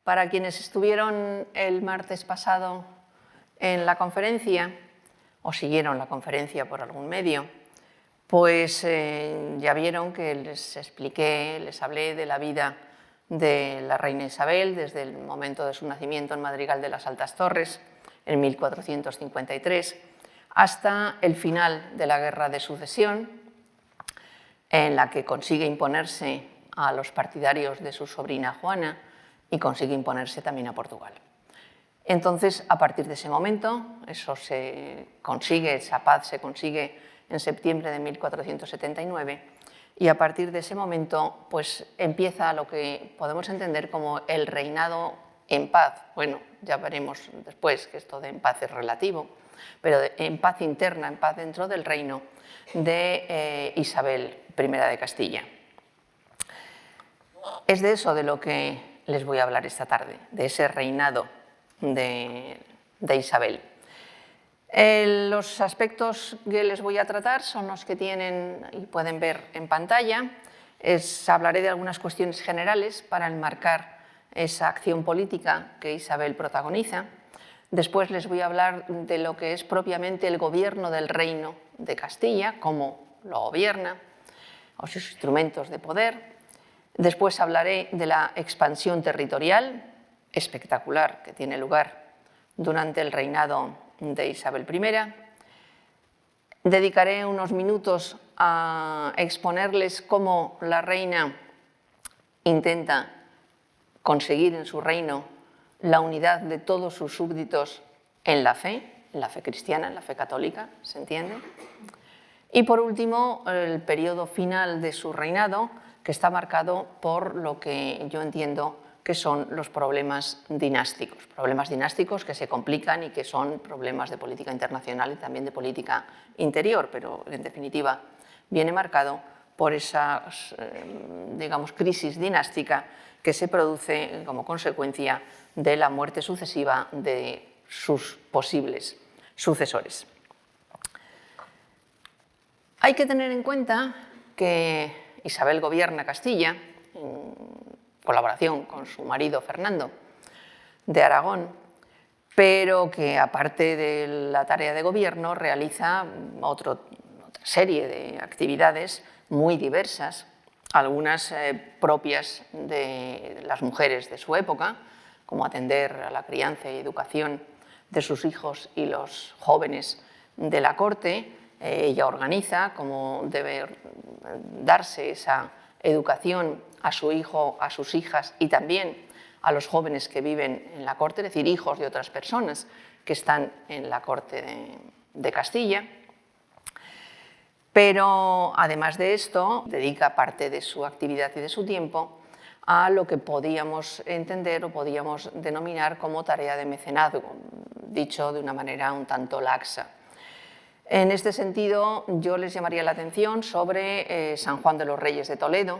Para quienes estuvieron el martes pasado en la conferencia o siguieron la conferencia por algún medio, pues ya vieron que les expliqué, les hablé de la vida de la reina Isabel desde el momento de su nacimiento en Madrigal de las Altas Torres en 1453 hasta el final de la Guerra de Sucesión, en la que consigue imponerse a los partidarios de su sobrina Juana y consigue imponerse también a Portugal. Entonces, a partir de ese momento, esa paz se consigue en septiembre de 1479, y a partir de ese momento pues, empieza lo que podemos entender como el reinado en paz. Bueno, ya veremos después que esto de en paz es relativo, pero en paz interna, en paz dentro del reino de Isabel I de Castilla. Es de eso de lo que les voy a hablar esta tarde, de ese reinado de Isabel. Los aspectos que les voy a tratar son los que tienen y pueden ver en pantalla. Hablaré de algunas cuestiones generales para enmarcar esa acción política que Isabel protagoniza. Después les voy a hablar de lo que es propiamente el gobierno del reino de Castilla, cómo lo gobierna, o sus instrumentos de poder. Después hablaré de la expansión territorial espectacular que tiene lugar durante el reinado de Isabel I. Dedicaré unos minutos a exponerles cómo la reina intenta conseguir en su reino la unidad de todos sus súbditos en la fe cristiana, en la fe católica, ¿se entiende? Y por último, el periodo final de su reinado, que está marcado por lo que yo entiendo que son los problemas dinásticos que se complican y que son problemas de política internacional y también de política interior, pero en definitiva viene marcado por esa, digamos, crisis dinástica que se produce como consecuencia de la muerte sucesiva de sus posibles sucesores. Hay que tener en cuenta que Isabel gobierna Castilla en colaboración con su marido Fernando de Aragón, pero que aparte de la tarea de gobierno realiza otra serie de actividades muy diversas, algunas propias de las mujeres de su época, como atender a la crianza y educación de sus hijos y los jóvenes de la corte. Ella organiza cómo debe darse esa educación a su hijo, a sus hijas y también a los jóvenes que viven en la corte, es decir, hijos de otras personas que están en la corte de Castilla. Pero además de esto, dedica parte de su actividad y de su tiempo a lo que podíamos entender o podíamos denominar como tarea de mecenazgo, dicho de una manera un tanto laxa. En este sentido, yo les llamaría la atención sobre San Juan de los Reyes de Toledo.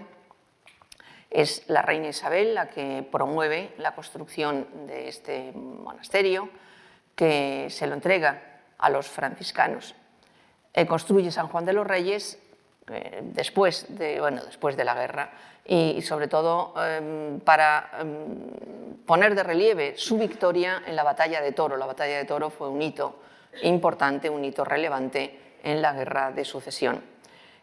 Es la reina Isabel la que promueve la construcción de este monasterio, que se lo entrega a los franciscanos. Construye San Juan de los Reyes después de la guerra y sobre todo para poner de relieve su victoria en la Batalla de Toro. La Batalla de Toro fue un hito importante, un hito relevante en la Guerra de Sucesión.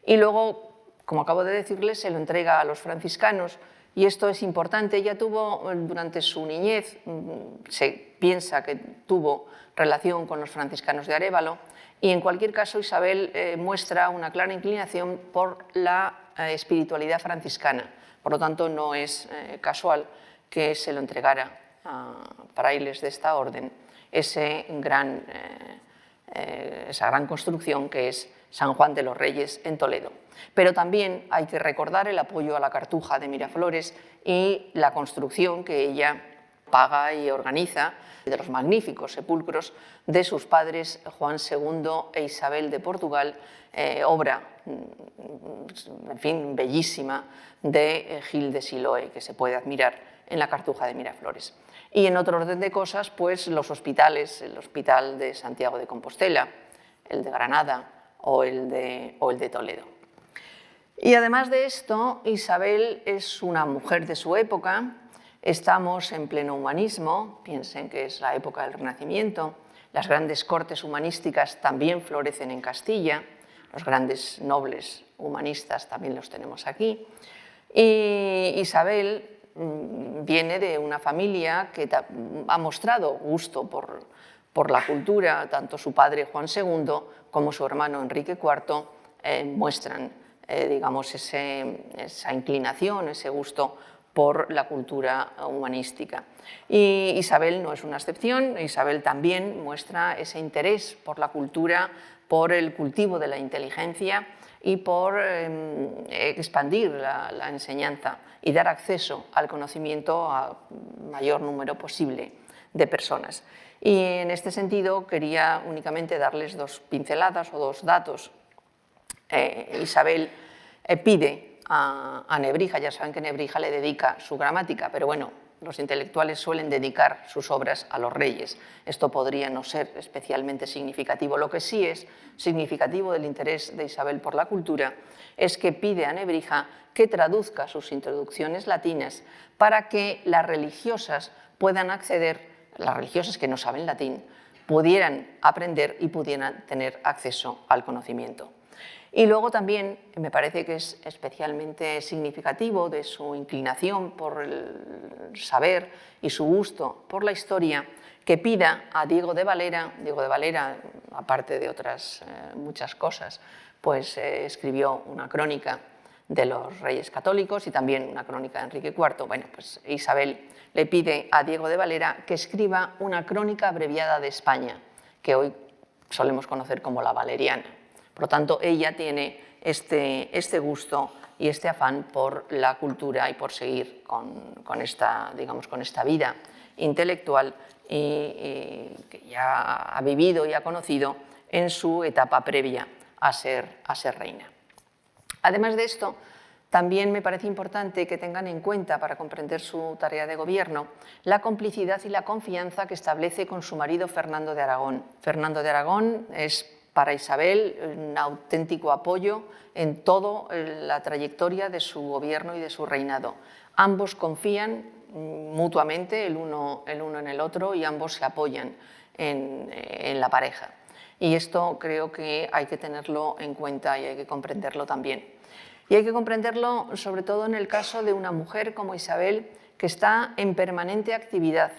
Y luego, como acabo de decirles, se lo entrega a los franciscanos y esto es importante. Ella tuvo durante su niñez, se piensa que tuvo relación con los franciscanos de Arévalo y en cualquier caso Isabel muestra una clara inclinación por la espiritualidad franciscana. Por lo tanto, no es casual que se lo entregara a frailes de esta orden esa gran construcción que es San Juan de los Reyes en Toledo. Pero también hay que recordar el apoyo a la Cartuja de Miraflores y la construcción que ella paga y organiza de los magníficos sepulcros de sus padres Juan II e Isabel de Portugal, obra, en fin, bellísima de Gil de Siloé, que se puede admirar en la Cartuja de Miraflores. Y en otro orden de cosas, pues los hospitales, el Hospital de Santiago de Compostela, el de Granada o el de Toledo. Y además de esto, Isabel es una mujer de su época Estamos en pleno humanismo, piensen que es la época del Renacimiento, las grandes cortes humanísticas también florecen en Castilla, los grandes nobles humanistas también los tenemos aquí, y Isabel viene de una familia que ha mostrado gusto por la cultura, tanto su padre Juan II como su hermano Enrique IV muestran digamos, esa inclinación, ese gusto por la cultura humanística. Y Isabel no es una excepción, Isabel también muestra ese interés por la cultura, por el cultivo de la inteligencia y por expandir la enseñanza y dar acceso al conocimiento a mayor número posible de personas. Y en este sentido quería únicamente darles dos pinceladas o dos datos. Isabel pide a Nebrija, ya saben que Nebrija le dedica su gramática, pero bueno, los intelectuales suelen dedicar sus obras a los reyes. Esto podría no ser especialmente significativo. Lo que sí es significativo del interés de Isabel por la cultura es que pide a Nebrija que traduzca sus introducciones latinas para que las religiosas puedan acceder, las religiosas que no saben latín, pudieran aprender y pudieran tener acceso al conocimiento. Y luego también me parece que es especialmente significativo de su inclinación por el saber y su gusto por la historia, que pida a Diego de Valera, aparte de otras muchas cosas, pues escribió una crónica de los Reyes Católicos y también una crónica de Enrique IV. Bueno, pues Isabel le pide a Diego de Valera que escriba una crónica abreviada de España, que hoy solemos conocer como la Valeriana. Por lo tanto, ella tiene este gusto y este afán por la cultura y por seguir con esta vida intelectual que ya ha vivido y ha conocido en su etapa previa a ser reina. Además de esto, también me parece importante que tengan en cuenta, para comprender su tarea de gobierno, la complicidad y la confianza que establece con su marido Fernando de Aragón. Fernando de Aragón es para Isabel un auténtico apoyo en toda la trayectoria de su gobierno y de su reinado. Ambos confían mutuamente el uno en el otro y ambos se apoyan en la pareja. Y esto creo que hay que tenerlo en cuenta y hay que comprenderlo también. Y hay que comprenderlo sobre todo en el caso de una mujer como Isabel, que está en permanente actividad.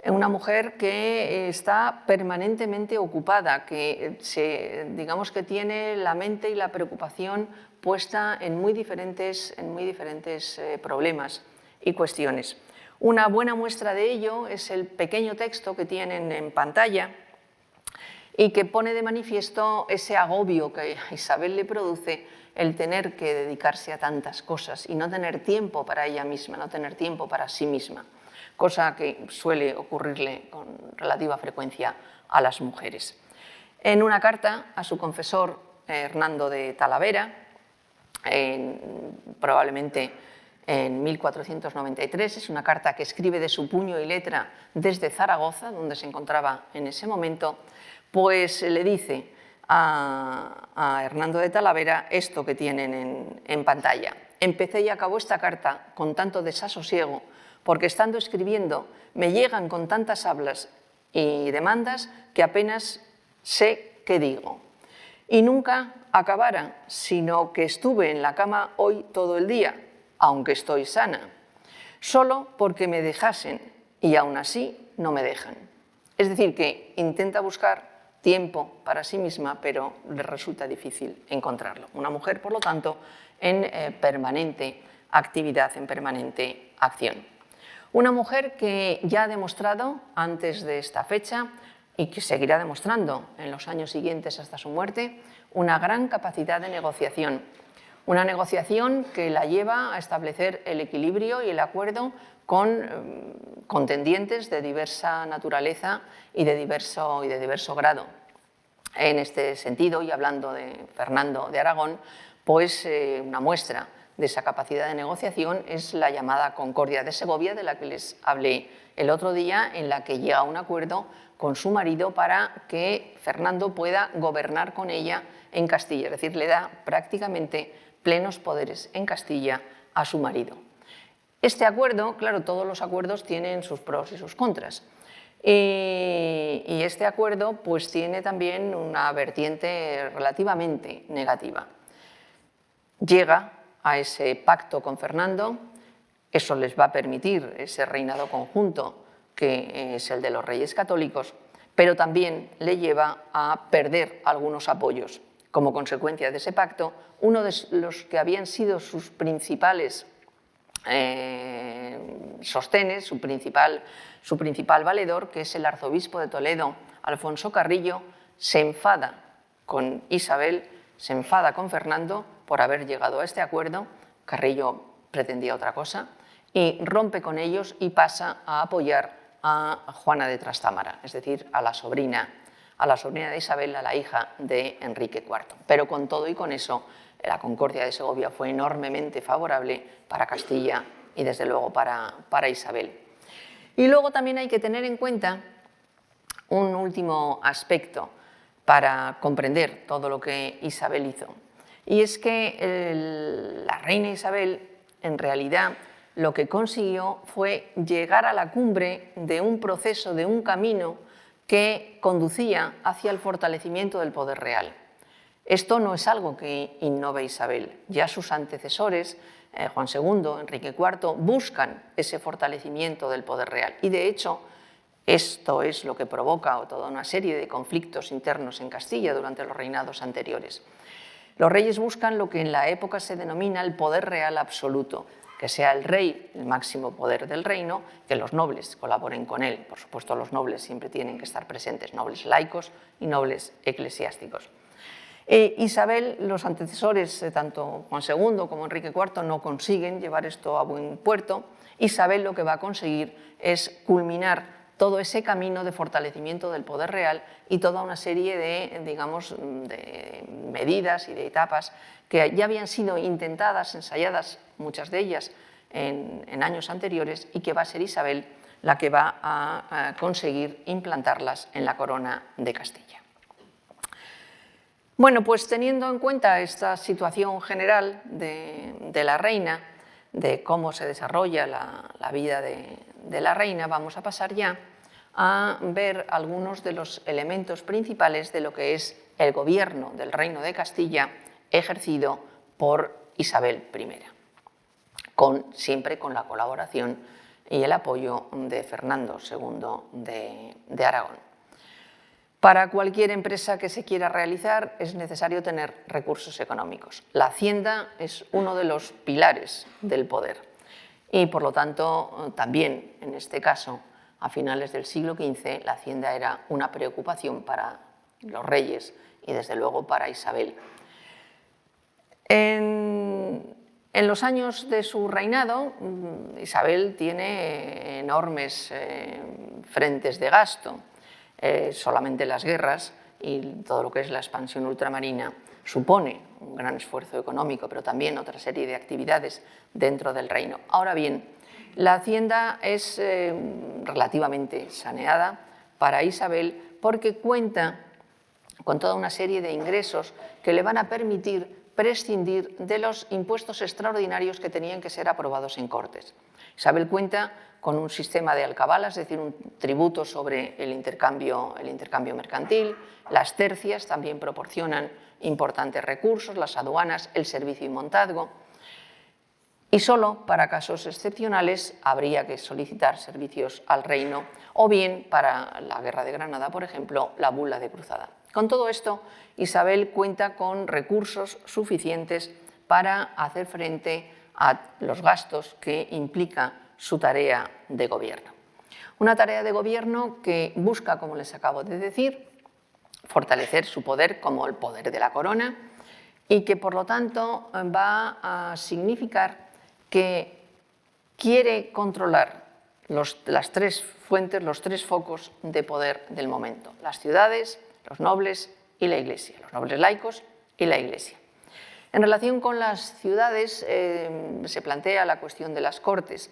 Una mujer que está permanentemente ocupada, que digamos que tiene la mente y la preocupación puesta en muy diferentes problemas y cuestiones. Una buena muestra de ello es el pequeño texto que tienen en pantalla y que pone de manifiesto ese agobio que a Isabel le produce el tener que dedicarse a tantas cosas y no tener tiempo para ella misma, no tener tiempo para sí misma, cosa que suele ocurrirle con relativa frecuencia a las mujeres. En una carta a su confesor Hernando de Talavera, probablemente en 1493, es una carta que escribe de su puño y letra desde Zaragoza, donde se encontraba en ese momento, pues le dice a Hernando de Talavera esto que tienen en pantalla. Empecé y acabó esta carta con tanto desasosiego, porque estando escribiendo me llegan con tantas hablas y demandas que apenas sé qué digo. Y nunca acabara, sino que estuve en la cama hoy todo el día, aunque estoy sana, solo porque me dejasen y aún así no me dejan. Es decir, que intenta buscar tiempo para sí misma, pero le resulta difícil encontrarlo. Una mujer, por lo tanto, en permanente actividad, en permanente acción. Una mujer que ya ha demostrado antes de esta fecha y que seguirá demostrando en los años siguientes hasta su muerte una gran capacidad de negociación. Una negociación que la lleva a establecer el equilibrio y el acuerdo con contendientes de diversa naturaleza y de diverso grado. En este sentido, y hablando de Fernando de Aragón, pues una muestra de esa capacidad de negociación es la llamada Concordia de Segovia, de la que les hablé el otro día, en la que llega a un acuerdo con su marido para que Fernando pueda gobernar con ella en Castilla, es decir, le da prácticamente plenos poderes en Castilla a su marido. Este acuerdo, claro, todos los acuerdos tienen sus pros y sus contras. Y este acuerdo pues tiene también una vertiente relativamente negativa. Llega a ese pacto con Fernando, eso les va a permitir ese reinado conjunto que es el de los reyes católicos, pero también le lleva a perder algunos apoyos. Como consecuencia de ese pacto, uno de los que habían sido sus principales sostenes, su principal valedor, que es el arzobispo de Toledo, Alfonso Carrillo, se enfada con Isabel, se enfada con Fernando por haber llegado a este acuerdo. Carrillo pretendía otra cosa y rompe con ellos y pasa a apoyar a Juana de Trastámara, es decir, a la sobrina de Isabel, a la hija de Enrique IV. Pero con todo y con eso, la Concordia de Segovia fue enormemente favorable para Castilla y desde luego para Isabel. Y luego también hay que tener en cuenta un último aspecto para comprender todo lo que Isabel hizo. Y es que la reina Isabel, en realidad, lo que consiguió fue llegar a la cumbre de un proceso, de un camino que conducía hacia el fortalecimiento del poder real. Esto no es algo que innove Isabel. Ya sus antecesores, Juan II, Enrique IV, buscan ese fortalecimiento del poder real. Y de hecho, esto es lo que provoca toda una serie de conflictos internos en Castilla durante los reinados anteriores. Los reyes buscan lo que en la época se denomina el poder real absoluto, que sea el rey el máximo poder del reino, que los nobles colaboren con él. Por supuesto, los nobles siempre tienen que estar presentes, nobles laicos y nobles eclesiásticos. Isabel, los antecesores, tanto Juan II como Enrique IV, no consiguen llevar esto a buen puerto. Isabel lo que va a conseguir es culminar todo ese camino de fortalecimiento del poder real y toda una serie de, digamos, de medidas y de etapas que ya habían sido intentadas, ensayadas, muchas de ellas en años anteriores, y que va a ser Isabel la que va a conseguir implantarlas en la corona de Castilla. Bueno, pues teniendo en cuenta esta situación general de la reina, de cómo se desarrolla la vida de la reina, vamos a pasar ya a ver algunos de los elementos principales de lo que es el gobierno del Reino de Castilla ejercido por Isabel I, siempre con la colaboración y el apoyo de Fernando II de Aragón. Para cualquier empresa que se quiera realizar es necesario tener recursos económicos. La hacienda es uno de los pilares del poder y, por lo tanto, también en este caso, a finales del siglo XV, la hacienda era una preocupación para los reyes y, desde luego, para Isabel. En los años de su reinado, Isabel tiene enormes frentes de gasto. Solamente las guerras y todo lo que es la expansión ultramarina supone un gran esfuerzo económico, pero también otra serie de actividades dentro del reino. Ahora bien, la hacienda es relativamente saneada para Isabel porque cuenta con toda una serie de ingresos que le van a permitir prescindir de los impuestos extraordinarios que tenían que ser aprobados en Cortes. Isabel cuenta con un sistema de alcabala, es decir, un tributo sobre el intercambio mercantil. Las tercias también proporcionan importantes recursos, las aduanas, el servicio y montazgo. Y solo para casos excepcionales habría que solicitar servicios al reino o bien para la Guerra de Granada, por ejemplo, la bula de cruzada. Con todo esto, Isabel cuenta con recursos suficientes para hacer frente a los gastos que implica su tarea de gobierno. Una tarea de gobierno que busca, como les acabo de decir, fortalecer su poder como el poder de la corona y que, por lo tanto, va a significar que quiere controlar las tres fuentes, los tres focos de poder del momento: las ciudades, los nobles y la Iglesia, los nobles laicos y la Iglesia. En relación con las ciudades se plantea la cuestión de las cortes.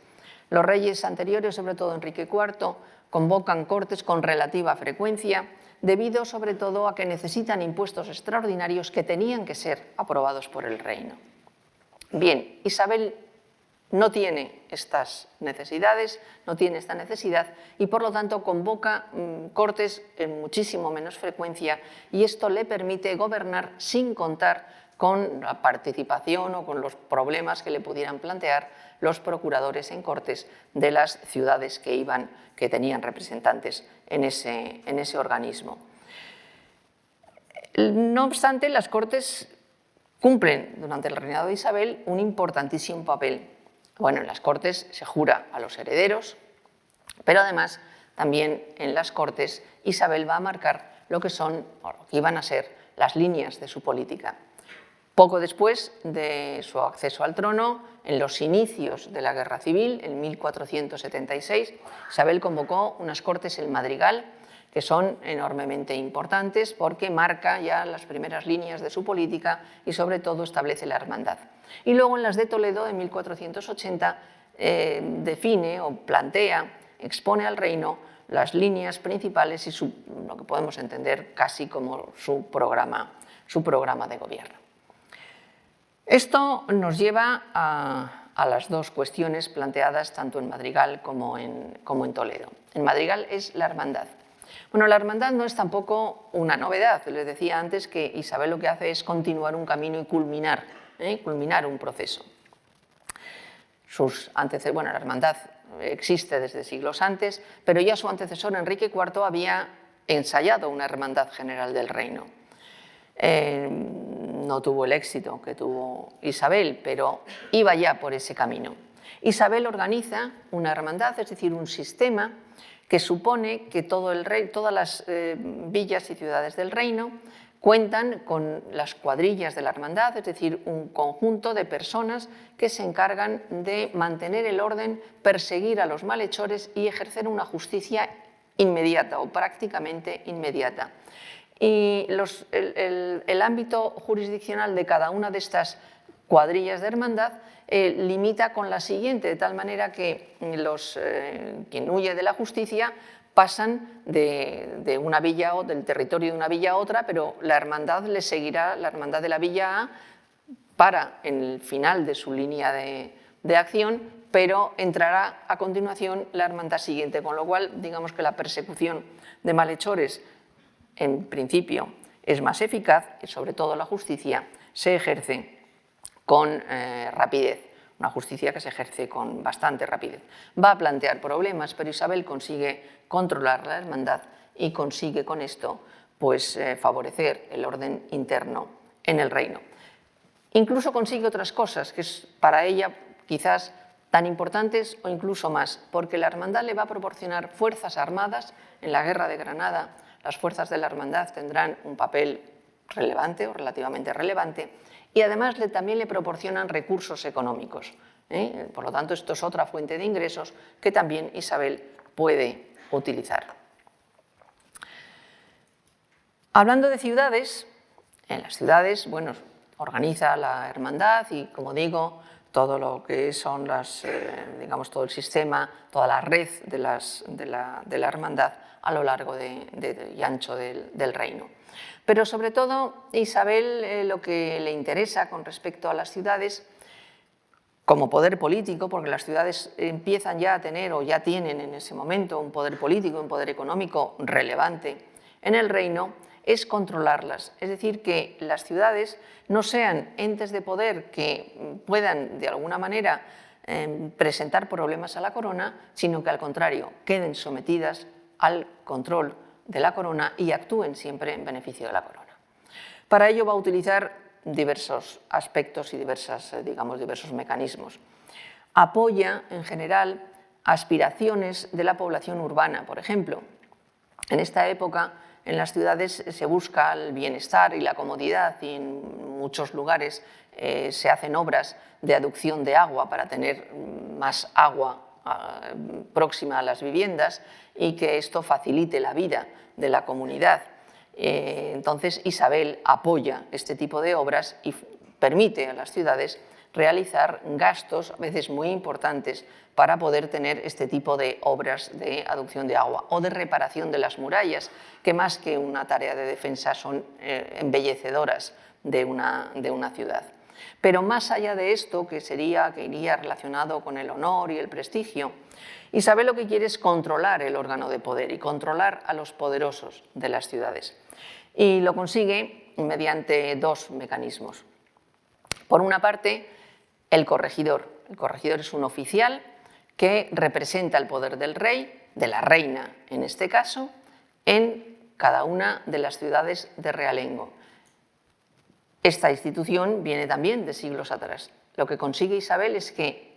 Los reyes anteriores, sobre todo Enrique IV, convocan cortes con relativa frecuencia, debido sobre todo a que necesitan impuestos extraordinarios que tenían que ser aprobados por el reino. Bien, Isabel no tiene estas necesidades, no tiene esta necesidad y por lo tanto convoca cortes en muchísimo menos frecuencia y esto le permite gobernar sin contar con la participación o con los problemas que le pudieran plantear los procuradores en cortes de las ciudades que tenían representantes en ese organismo. No obstante, las Cortes cumplen durante el reinado de Isabel un importantísimo papel. Bueno, en las Cortes se jura a los herederos, pero además también en las Cortes Isabel va a marcar lo que iban a ser las líneas de su política. Poco después de su acceso al trono, en los inicios de la Guerra Civil, en 1476, Isabel convocó unas Cortes en Madrigal, que son enormemente importantes porque marca ya las primeras líneas de su política y sobre todo establece la hermandad. Y luego en las de Toledo, en 1480, define o plantea, expone al reino las líneas principales y lo que podemos entender casi como su programa de gobierno. Esto nos lleva a las dos cuestiones planteadas tanto en Madrigal como en Toledo. En Madrigal es la hermandad. Bueno, la hermandad no es tampoco una novedad. Les decía antes que Isabel lo que hace es continuar un camino y culminar un proceso. La hermandad existe desde siglos antes, pero ya su antecesor Enrique IV había ensayado una hermandad general del reino. No tuvo el éxito que tuvo Isabel, pero iba ya por ese camino. Isabel organiza una hermandad, es decir, un sistema que supone que todas las villas y ciudades del reino cuentan con las cuadrillas de la hermandad, es decir, un conjunto de personas que se encargan de mantener el orden, perseguir a los malhechores y ejercer una justicia inmediata o prácticamente inmediata. Y el ámbito jurisdiccional de cada una de estas cuadrillas de hermandad limita con la siguiente, de tal manera que quien huye de la justicia pasan de una villa o del territorio de una villa a otra, pero la hermandad le seguirá, la hermandad de la villa A para en el final de su línea de acción, pero entrará a continuación la hermandad siguiente, con lo cual digamos que la persecución de malhechores en principio es más eficaz y sobre todo la justicia se ejerce con rapidez, una justicia que se ejerce con bastante rapidez. Va a plantear problemas, pero Isabel consigue controlar la hermandad y consigue con esto favorecer el orden interno en el reino. Incluso consigue otras cosas que es para ella quizás tan importantes o incluso más, porque la hermandad le va a proporcionar fuerzas armadas. En la Guerra de Granada las fuerzas de la hermandad tendrán un papel relevante o relativamente relevante y además también le proporcionan recursos económicos. Por lo tanto, esto es otra fuente de ingresos que también Isabel puede utilizar. Hablando de ciudades, en las ciudades, organiza la hermandad y, como digo, todo lo que son todo el sistema, toda la red de la hermandad a lo largo y ancho del reino. Pero sobre todo, Isabel lo que le interesa con respecto a las ciudades como poder político, porque las ciudades empiezan ya a tener o ya tienen en ese momento un poder político, un poder económico relevante en el reino, es controlarlas. Es decir, que las ciudades no sean entes de poder que puedan de alguna manera presentar problemas a la corona, sino que al contrario, queden sometidas al control de la corona y actúen siempre en beneficio de la corona. Para ello va a utilizar diversos aspectos y diversos mecanismos. Apoya, en general, aspiraciones de la población urbana, por ejemplo. En esta época, en las ciudades se busca el bienestar y la comodidad y en muchos lugares se hacen obras de aducción de agua para tener más agua próxima a las viviendas y que esto facilite la vida de la comunidad. Entonces Isabel apoya este tipo de obras y permite a las ciudades realizar gastos a veces muy importantes para poder tener este tipo de obras de aducción de agua o de reparación de las murallas, que más que una tarea de defensa son embellecedoras de una ciudad. Pero más allá de esto, que iría relacionado con el honor y el prestigio, Isabel lo que quiere es controlar el órgano de poder y controlar a los poderosos de las ciudades. Y lo consigue mediante dos mecanismos. Por una parte, el corregidor. El corregidor es un oficial que representa el poder del rey, de la reina en este caso, en cada una de las ciudades de realengo. Esta institución viene también de siglos atrás. Lo que consigue Isabel es que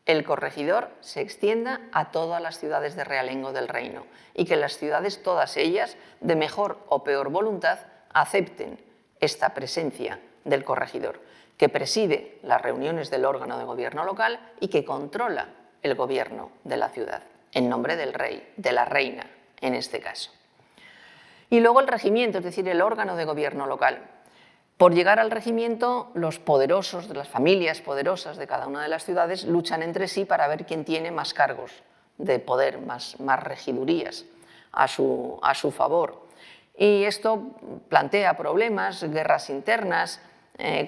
el corregidor se extienda a todas las ciudades de realengo del reino y que las ciudades, todas ellas, de mejor o peor voluntad, acepten esta presencia del corregidor, que preside las reuniones del órgano de gobierno local y que controla el gobierno de la ciudad, en nombre del rey, de la reina en este caso. Y luego el regimiento, es decir, el órgano de gobierno local. Por llegar al regimiento, los poderosos de las familias poderosas de cada una de las ciudades luchan entre sí para ver quién tiene más cargos de poder, más regidurías a su favor. Y esto plantea problemas, guerras internas,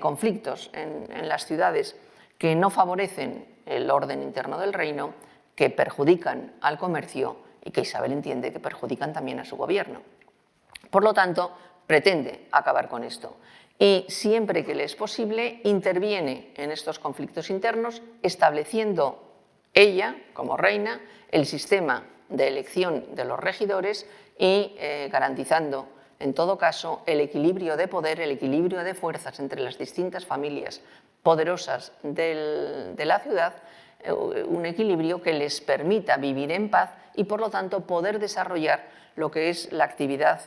conflictos en las ciudades que no favorecen el orden interno del reino, que perjudican al comercio y que Isabel entiende que perjudican también a su gobierno. Por lo tanto, pretende acabar con esto y siempre que le es posible interviene en estos conflictos internos estableciendo ella, como reina, el sistema de elección de los regidores y garantizando en todo caso el equilibrio de poder, el equilibrio de fuerzas entre las distintas familias poderosas de la ciudad, un equilibrio que les permita vivir en paz y por lo tanto poder desarrollar lo que es la actividad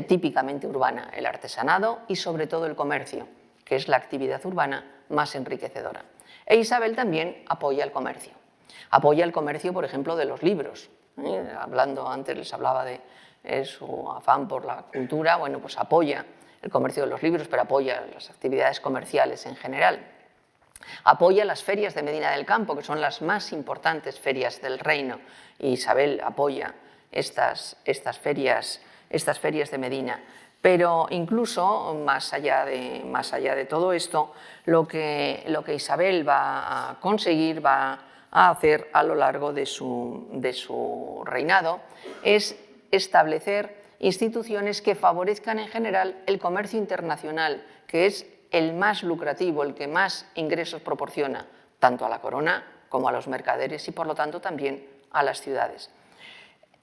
típicamente urbana, el artesanado y sobre todo el comercio, que es la actividad urbana más enriquecedora. E Isabel también apoya el comercio. Apoya el comercio, por ejemplo, de los libros. Hablando antes, les hablaba de su afán por la cultura, bueno, pues apoya el comercio de los libros, pero apoya las actividades comerciales en general. Apoya las ferias de Medina del Campo, que son las más importantes ferias del reino, y Isabel apoya estas ferias de Medina. Pero incluso más allá de todo esto, lo que Isabel va a conseguir, va a hacer a lo largo de su reinado, es establecer instituciones que favorezcan en general el comercio internacional, que es el más lucrativo, el que más ingresos proporciona, tanto a la corona como a los mercaderes y por lo tanto también a las ciudades.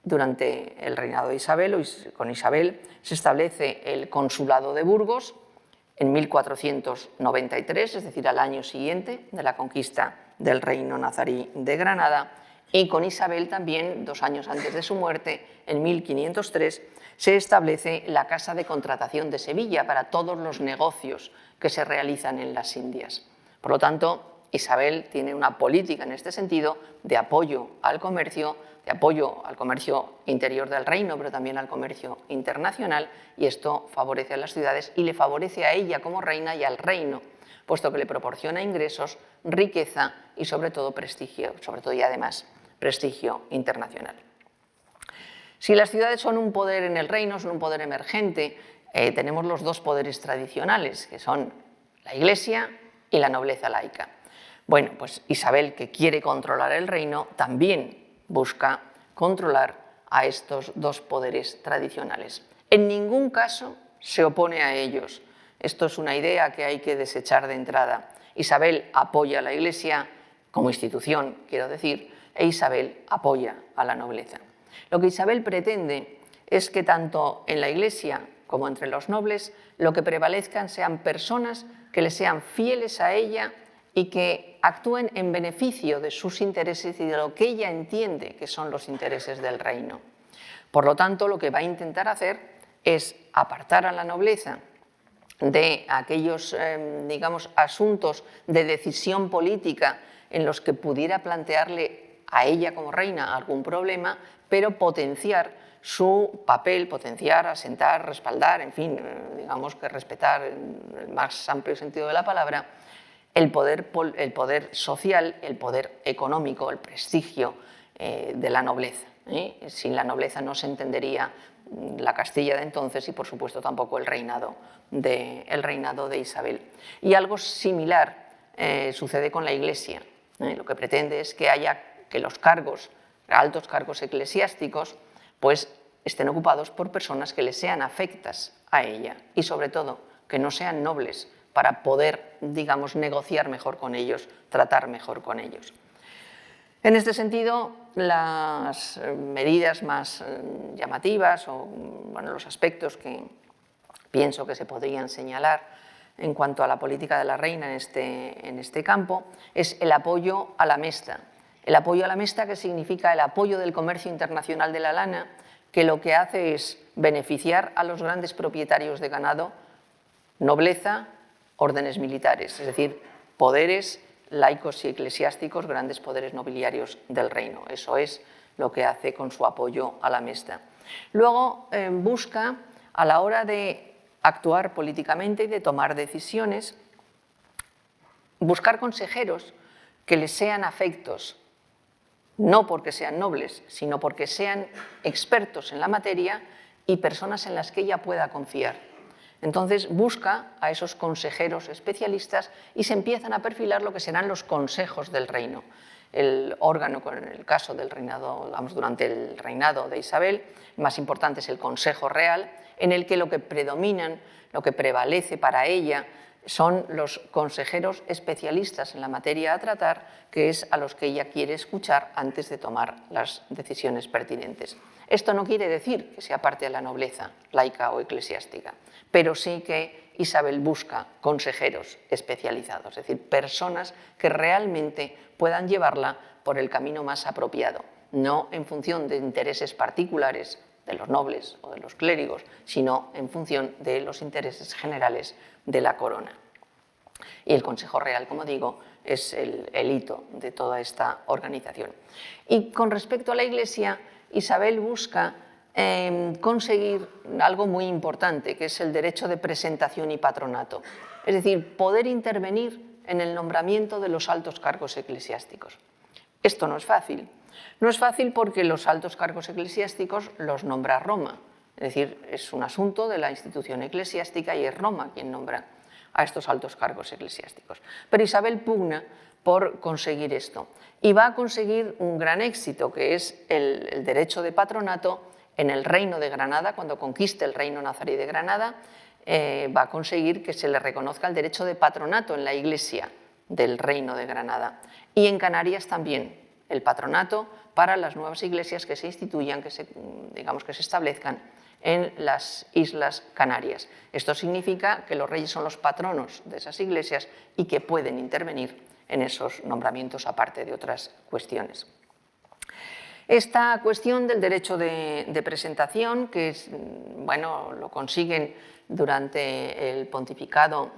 Durante el reinado de Isabel, o con Isabel, se establece el consulado de Burgos en 1493, es decir, al año siguiente de la conquista del reino nazarí de Granada, y con Isabel también, 2 años antes de su muerte, en 1503, se establece la Casa de Contratación de Sevilla para todos los negocios que se realizan en las Indias. Por lo tanto, Isabel tiene una política en este sentido de apoyo al comercio interior del reino, pero también al comercio internacional, y esto favorece a las ciudades y le favorece a ella como reina y al reino, puesto que le proporciona ingresos, riqueza y sobre todo prestigio, y además prestigio internacional. Si las ciudades son un poder en el reino, son un poder emergente, tenemos los dos poderes tradicionales, que son la Iglesia y la nobleza laica. Bueno, pues Isabel, que quiere controlar el reino, también busca controlar a estos dos poderes tradicionales. En ningún caso se opone a ellos. Esto es una idea que hay que desechar de entrada. Isabel apoya a la Iglesia como institución, quiero decir, e Isabel apoya a la nobleza. Lo que Isabel pretende es que tanto en la Iglesia como entre los nobles lo que prevalezcan sean personas que le sean fieles a ella y que actúen en beneficio de sus intereses y de lo que ella entiende que son los intereses del reino. Por lo tanto, lo que va a intentar hacer es apartar a la nobleza de aquellos, asuntos de decisión política en los que pudiera plantearle a ella como reina algún problema, pero potenciar su papel, asentar, respaldar, en fin, digamos que respetar en el más amplio sentido de la palabra, el poder social, el poder económico, el prestigio de la nobleza. Sin la nobleza no se entendería la Castilla de entonces y, por supuesto, tampoco el reinado de Isabel. Y algo similar sucede con la Iglesia. Lo que pretende es que los cargos, altos cargos eclesiásticos, pues estén ocupados por personas que les sean afectas a ella y, sobre todo, que no sean nobles para poder, digamos, negociar mejor con ellos, tratar mejor con ellos. En este sentido, las medidas más llamativas o los aspectos que pienso que se podrían señalar en cuanto a la política de la reina en este campo es el apoyo a la mesta. El apoyo a la mesta, que significa el apoyo del comercio internacional de la lana, que lo que hace es beneficiar a los grandes propietarios de ganado, nobleza, órdenes militares, es decir, poderes laicos y eclesiásticos, grandes poderes nobiliarios del reino. Eso es lo que hace con su apoyo a la mesta. Luego busca, a la hora de actuar políticamente y de tomar decisiones, buscar consejeros que les sean afectos, no porque sean nobles, sino porque sean expertos en la materia y personas en las que ella pueda confiar. Entonces busca a esos consejeros especialistas y se empiezan a perfilar lo que serán los consejos del reino. El órgano, en el caso del reinado, durante el reinado de Isabel, más importante es el Consejo Real, en el que lo que predominan, lo que prevalece para ella, son los consejeros especialistas en la materia a tratar, que es a los que ella quiere escuchar antes de tomar las decisiones pertinentes. Esto no quiere decir que sea parte de la nobleza laica o eclesiástica, pero sí que Isabel busca consejeros especializados, es decir, personas que realmente puedan llevarla por el camino más apropiado, no en función de intereses particulares de los nobles o de los clérigos, sino en función de los intereses generales de la corona. Y el Consejo Real, como digo, es el hito de toda esta organización. Y con respecto a la Iglesia, Isabel busca conseguir algo muy importante, que es el derecho de presentación y patronato, es decir, poder intervenir en el nombramiento de los altos cargos eclesiásticos. Esto no es fácil. No es fácil porque los altos cargos eclesiásticos los nombra Roma, es decir, es un asunto de la institución eclesiástica y es Roma quien nombra a estos altos cargos eclesiásticos. Pero Isabel pugna por conseguir esto y va a conseguir un gran éxito, que es el derecho de patronato en el Reino de Granada. Cuando conquiste el Reino nazarí de Granada, va a conseguir que se le reconozca el derecho de patronato en la Iglesia del Reino de Granada. Y en Canarias también, el patronato para las nuevas iglesias que se instituyan, que se establezcan en las Islas Canarias. Esto significa que los reyes son los patronos de esas iglesias y que pueden intervenir en esos nombramientos, aparte de otras cuestiones. Esta cuestión del derecho de presentación, que lo consiguen durante el pontificado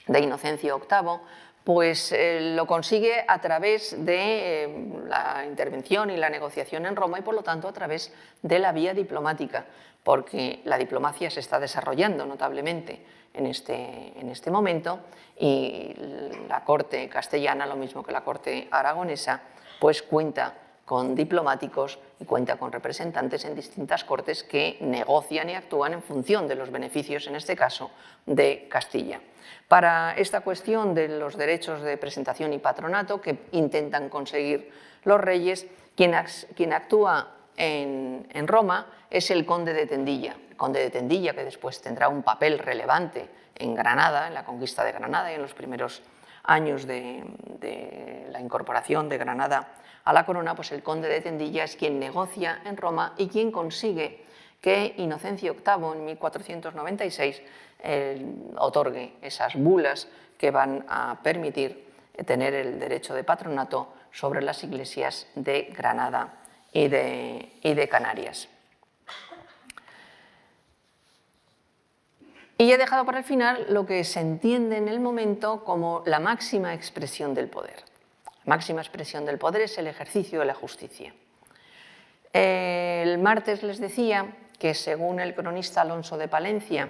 de Inocencio VIII, pues lo consigue a través de la intervención y la negociación en Roma y, por lo tanto, a través de la vía diplomática, porque la diplomacia se está desarrollando notablemente en este momento y la corte castellana, lo mismo que la corte aragonesa, pues cuenta con diplomáticos y cuenta con representantes en distintas cortes que negocian y actúan en función de los beneficios, en este caso, de Castilla. Para esta cuestión de los derechos de presentación y patronato que intentan conseguir los reyes, quien actúa en Roma es el conde de Tendilla. El conde de Tendilla, que después tendrá un papel relevante en Granada, en la conquista de Granada y en los primeros años de la incorporación de Granada a la corona, pues el conde de Tendilla es quien negocia en Roma y quien consigue que Inocencio VIII en 1496 otorgue esas bulas que van a permitir tener el derecho de patronato sobre las iglesias de Granada y de Canarias. Y he dejado para el final lo que se entiende en el momento como la máxima expresión del poder. La máxima expresión del poder es el ejercicio de la justicia. El martes les decía que, según el cronista Alonso de Palencia,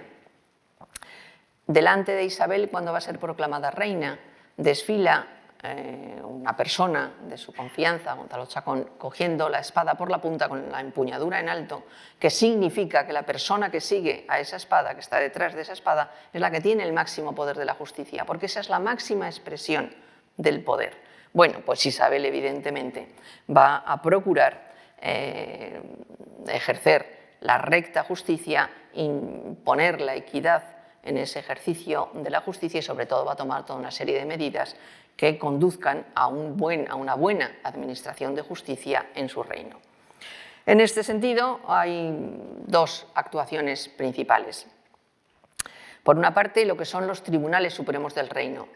delante de Isabel, cuando va a ser proclamada reina, desfila una persona de su confianza, Gonzalo Chacón, cogiendo la espada por la punta con la empuñadura en alto, que significa que la persona que sigue a esa espada, que está detrás de esa espada, es la que tiene el máximo poder de la justicia, porque esa es la máxima expresión del poder. Bueno, pues Isabel evidentemente va a procurar ejercer la recta justicia, imponer la equidad en ese ejercicio de la justicia y sobre todo va a tomar toda una serie de medidas que conduzcan a una buena administración de justicia en su reino. En este sentido, hay dos actuaciones principales. Por una parte, lo que son los tribunales supremos del reino.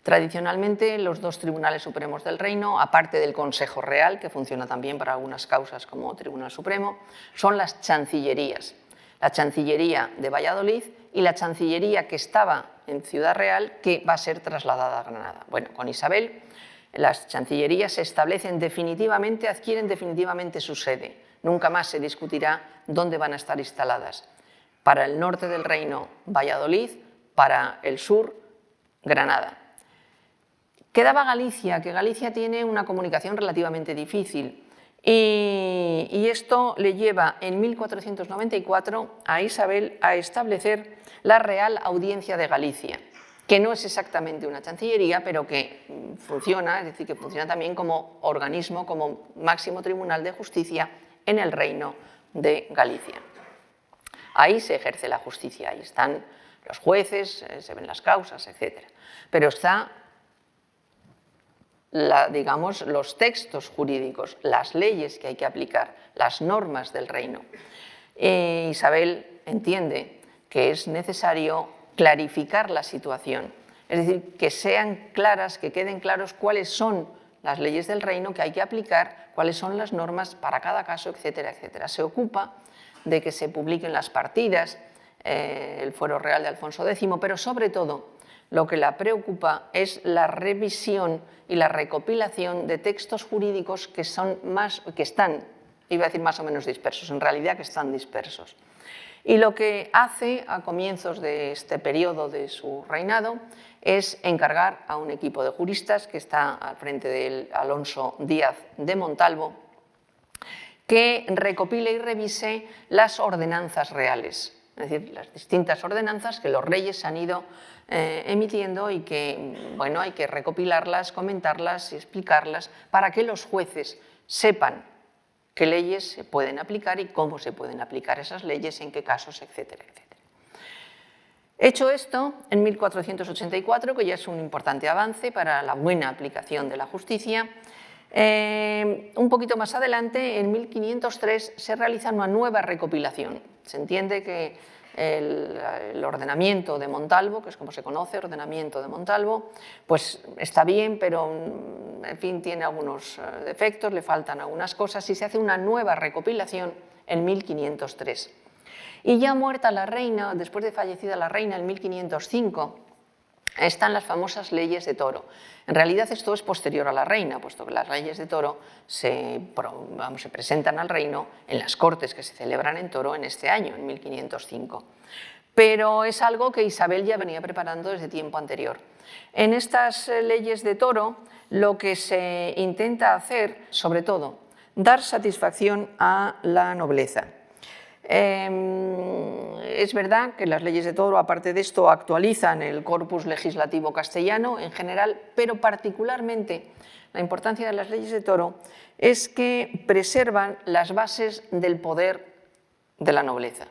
Tradicionalmente, los dos tribunales supremos del reino, aparte del Consejo Real, que funciona también para algunas causas como Tribunal Supremo, son las chancillerías. La Chancillería de Valladolid y la Chancillería que estaba en Ciudad Real, que va a ser trasladada a Granada. Bueno, con Isabel las chancillerías se establecen definitivamente, adquieren definitivamente su sede. Nunca más se discutirá dónde van a estar instaladas. Para el norte del reino, Valladolid; para el sur, Granada. Quedaba Galicia, que Galicia tiene una comunicación relativamente difícil. Y esto le lleva en 1494 a Isabel a establecer la Real Audiencia de Galicia, que no es exactamente una chancillería, pero que funciona, es decir, que funciona también como organismo, como máximo tribunal de justicia en el reino de Galicia. Ahí se ejerce la justicia, ahí están los jueces, se ven las causas, etc. Pero está digamos, los textos jurídicos, las leyes que hay que aplicar, las normas del reino. Isabel entiende que es necesario clarificar la situación, es decir, que sean claras, que queden claros cuáles son las leyes del reino que hay que aplicar, cuáles son las normas para cada caso, etcétera, etcétera. Se ocupa de que se publiquen las partidas, el Fuero Real de Alfonso X, pero sobre todo lo que la preocupa es la revisión y la recopilación de textos jurídicos que están, iba a decir más o menos dispersos, en realidad que están dispersos. Y lo que hace a comienzos de este periodo de su reinado es encargar a un equipo de juristas que está al frente de Alonso Díaz de Montalvo, que recopile y revise las ordenanzas reales, es decir, las distintas ordenanzas que los reyes han ido emitiendo y que, bueno, hay que recopilarlas, comentarlas y explicarlas para que los jueces sepan qué leyes se pueden aplicar y cómo se pueden aplicar esas leyes, en qué casos, etcétera, etcétera. Hecho esto, en 1484, que ya es un importante avance para la buena aplicación de la justicia, un poquito más adelante, en 1503, se realiza una nueva recopilación. Se entiende que el ordenamiento de Montalvo, que es como se conoce, ordenamiento de Montalvo, pues está bien, pero en fin, tiene algunos defectos, le faltan algunas cosas y se hace una nueva recopilación en 1503. Y ya muerta la reina, después de fallecida la reina en 1505, están las famosas leyes de Toro. En realidad esto es posterior a la reina, puesto que las leyes de Toro se presentan al reino en las cortes que se celebran en Toro en este año, en 1505. Pero es algo que Isabel ya venía preparando desde tiempo anterior. En estas leyes de Toro lo que se intenta hacer, sobre todo, dar satisfacción a la nobleza. Es verdad que las leyes de Toro, aparte de esto, actualizan el corpus legislativo castellano en general, pero particularmente la importancia de las leyes de Toro es que preservan las bases del poder de la nobleza,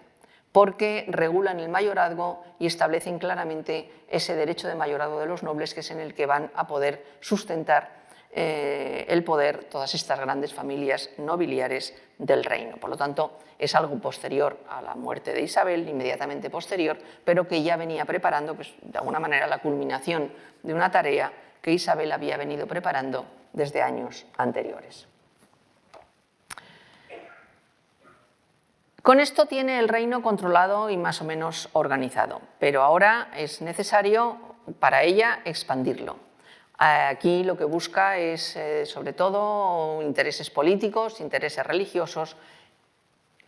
porque regulan el mayorazgo y establecen claramente ese derecho de mayorazgo de los nobles, que es en el que van a poder sustentar el poder todas estas grandes familias nobiliares del reino. Por lo tanto, es algo posterior a la muerte de Isabel, inmediatamente posterior, pero que ya venía preparando, pues, de alguna manera, la culminación de una tarea que Isabel había venido preparando desde años anteriores. Con esto tiene el reino controlado y más o menos organizado, pero ahora es necesario para ella expandirlo. Aquí lo que busca es, sobre todo, intereses políticos, intereses religiosos,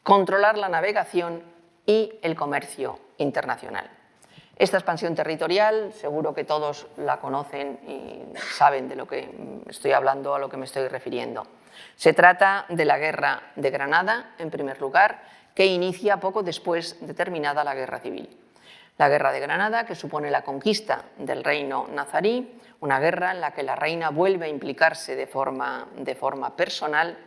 controlar la navegación y el comercio internacional. Esta expansión territorial, seguro que todos la conocen y saben de lo que estoy hablando, a lo que me estoy refiriendo. Se trata de la Guerra de Granada, en primer lugar, que inicia poco después de terminada la Guerra Civil. La Guerra de Granada, que supone la conquista del reino nazarí, una guerra en la que la reina vuelve a implicarse de forma personal,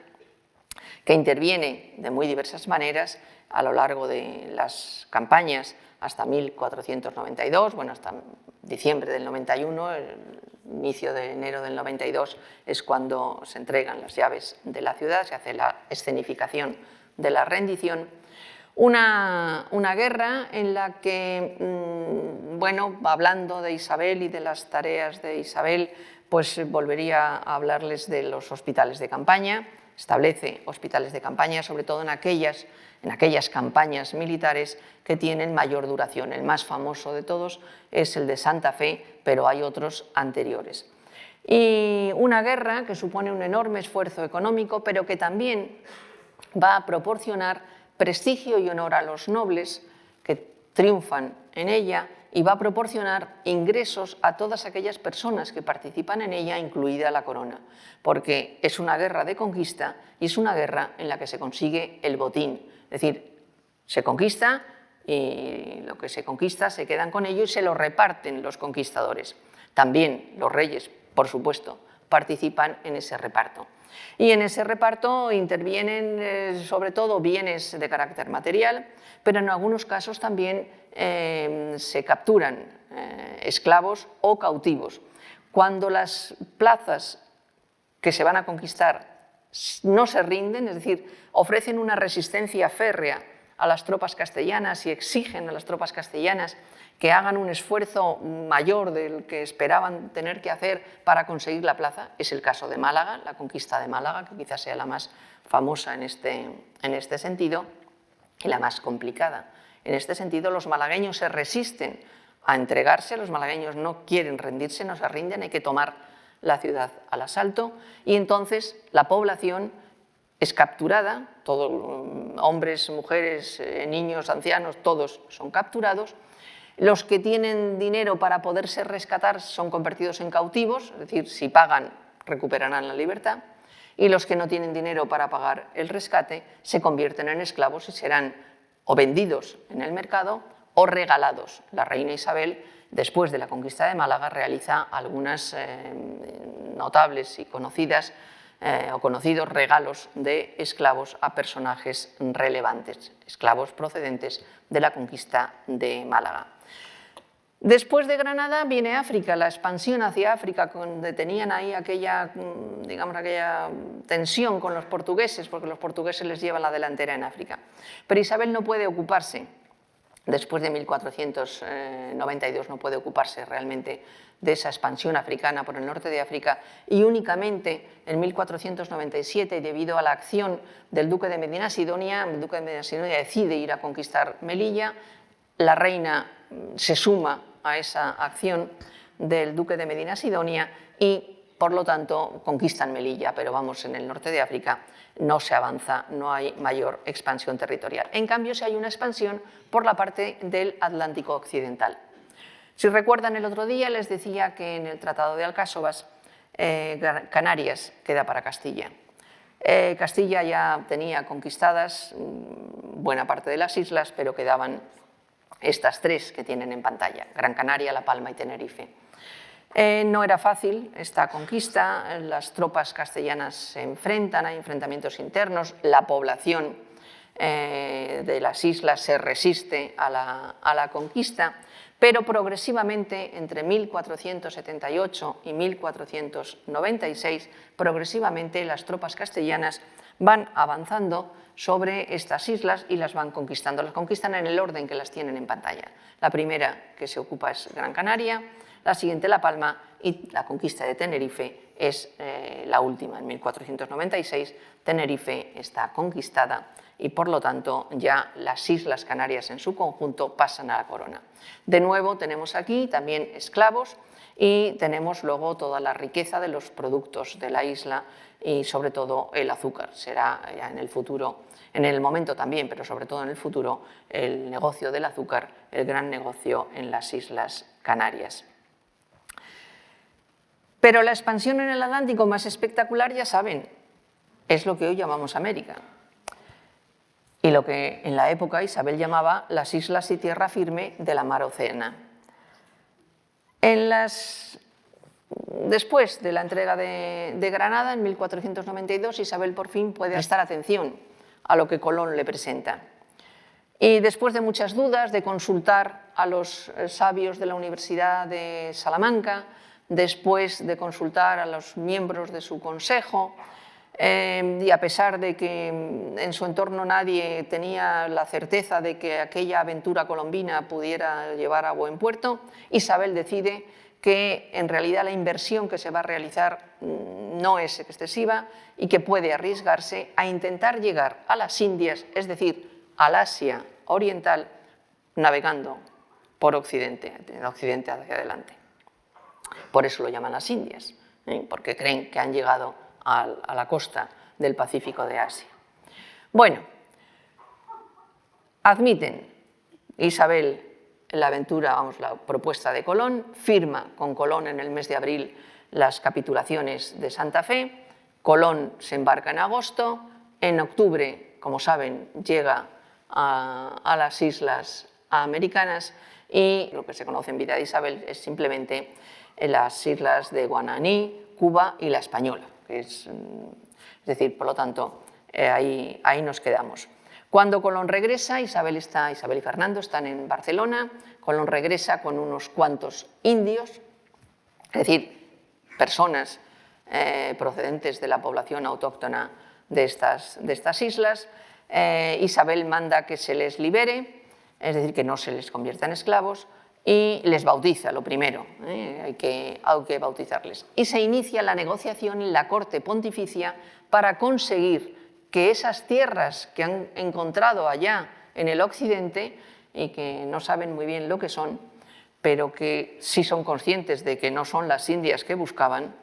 que interviene de muy diversas maneras a lo largo de las campañas hasta 1492, bueno, hasta diciembre del 91, el inicio de enero del 92 es cuando se entregan las llaves de la ciudad, se hace la escenificación de la rendición. Una guerra en la que, bueno, hablando de Isabel y de las tareas de Isabel, pues volvería a hablarles de los hospitales de campaña. Establece hospitales de campaña, sobre todo en aquellas campañas militares que tienen mayor duración. El más famoso de todos es el de Santa Fe, pero hay otros anteriores. Y una guerra que supone un enorme esfuerzo económico, pero que también va a proporcionar prestigio y honor a los nobles que triunfan en ella y va a proporcionar ingresos a todas aquellas personas que participan en ella, incluida la corona, porque es una guerra de conquista y es una guerra en la que se consigue el botín, es decir, se conquista y lo que se conquista se quedan con ello y se lo reparten los conquistadores. También los reyes, por supuesto, participan en ese reparto. Y en ese reparto intervienen sobre todo bienes de carácter material, pero en algunos casos también se capturan esclavos o cautivos. Cuando las plazas que se van a conquistar no se rinden, es decir, ofrecen una resistencia férrea a las tropas castellanas y exigen a las tropas castellanas que hagan un esfuerzo mayor del que esperaban tener que hacer para conseguir la plaza. Es el caso de Málaga, la conquista de Málaga, que quizás sea la más famosa en este sentido y la más complicada. En este sentido, los malagueños se resisten a entregarse, los malagueños no quieren rendirse, no se rinden, hay que tomar la ciudad al asalto y entonces la población es capturada, todos, hombres, mujeres, niños, ancianos, todos son capturados. Los que tienen dinero para poderse rescatar son convertidos en cautivos, es decir, si pagan recuperarán la libertad, y los que no tienen dinero para pagar el rescate se convierten en esclavos y serán o vendidos en el mercado o regalados. La reina Isabel, después de la conquista de Málaga, realiza algunas notables y conocidos regalos de esclavos a personajes relevantes, esclavos procedentes de la conquista de Málaga. Después de Granada viene África, la expansión hacia África, donde tenían ahí aquella tensión con los portugueses, porque los portugueses les llevan la delantera en África. Pero Isabel no puede ocuparse, después de 1492, no puede ocuparse realmente de esa expansión africana por el norte de África y únicamente en 1497, debido a la acción del duque de Medina Sidonia, el duque de Medina Sidonia decide ir a conquistar Melilla, la reina se suma a esa acción del duque de Medina Sidonia y, por lo tanto, conquistan Melilla, pero vamos, en el norte de África no se avanza, no hay mayor expansión territorial. En cambio, sí hay una expansión por la parte del Atlántico Occidental. Si recuerdan, el otro día les decía que en el Tratado de Alcáçovas Canarias queda para Castilla. Castilla ya tenía conquistadas buena parte de las islas, pero quedaban estas tres que tienen en pantalla, Gran Canaria, La Palma y Tenerife. No era fácil esta conquista, las tropas castellanas se enfrentan, hay enfrentamientos internos, la población de las islas se resiste a la conquista, pero progresivamente, entre 1478 y 1496, progresivamente las tropas castellanas van avanzando sobre estas islas y las van conquistando. Las conquistan en el orden que las tienen en pantalla. La primera que se ocupa es Gran Canaria, la siguiente La Palma y la conquista de Tenerife es la última. En 1496 Tenerife está conquistada y, por lo tanto, ya las Islas Canarias en su conjunto pasan a la corona. De nuevo tenemos aquí también esclavos y tenemos luego toda la riqueza de los productos de la isla y sobre todo el azúcar. Será ya en el futuro, en el momento también, pero sobre todo en el futuro, el negocio del azúcar, el gran negocio en las Islas Canarias. Pero la expansión en el Atlántico más espectacular, ya saben, es lo que hoy llamamos América. Y lo que en la época Isabel llamaba las islas y tierra firme de la mar Océana. Después de la entrega de Granada, en 1492, Isabel por fin puede prestar atención a lo que Colón le presenta. Y después de muchas dudas, de consultar a los sabios de la Universidad de Salamanca, después de consultar a los miembros de su consejo, y a pesar de que en su entorno nadie tenía la certeza de que aquella aventura colombina pudiera llevar a buen puerto, Isabel decide que en realidad la inversión que se va a realizar no es excesiva y que puede arriesgarse a intentar llegar a las Indias, es decir, al Asia oriental, navegando por Occidente, de Occidente hacia adelante. Por eso lo llaman las Indias, porque creen que han llegado a la costa del Pacífico de Asia. Bueno, admiten Isabel la aventura, vamos, la propuesta de Colón, firma con Colón en el mes de abril las capitulaciones de Santa Fe, Colón se embarca en agosto, en octubre, como saben, llega a las islas americanas y lo que se conoce en vida de Isabel es simplemente las islas de Guananí, Cuba y la Española, que es decir, por lo tanto, ahí nos quedamos. Cuando Colón regresa, Isabel y Fernando están en Barcelona, Colón regresa con unos cuantos indios, es decir, personas procedentes de la población autóctona de estas islas. Isabel manda que se les libere, es decir, que no se les convierta en esclavos, y les bautiza, lo primero, hay que bautizarles. Y se inicia la negociación en la corte pontificia para conseguir que esas tierras que han encontrado allá en el occidente y que no saben muy bien lo que son, pero que sí son conscientes de que no son las Indias que buscaban,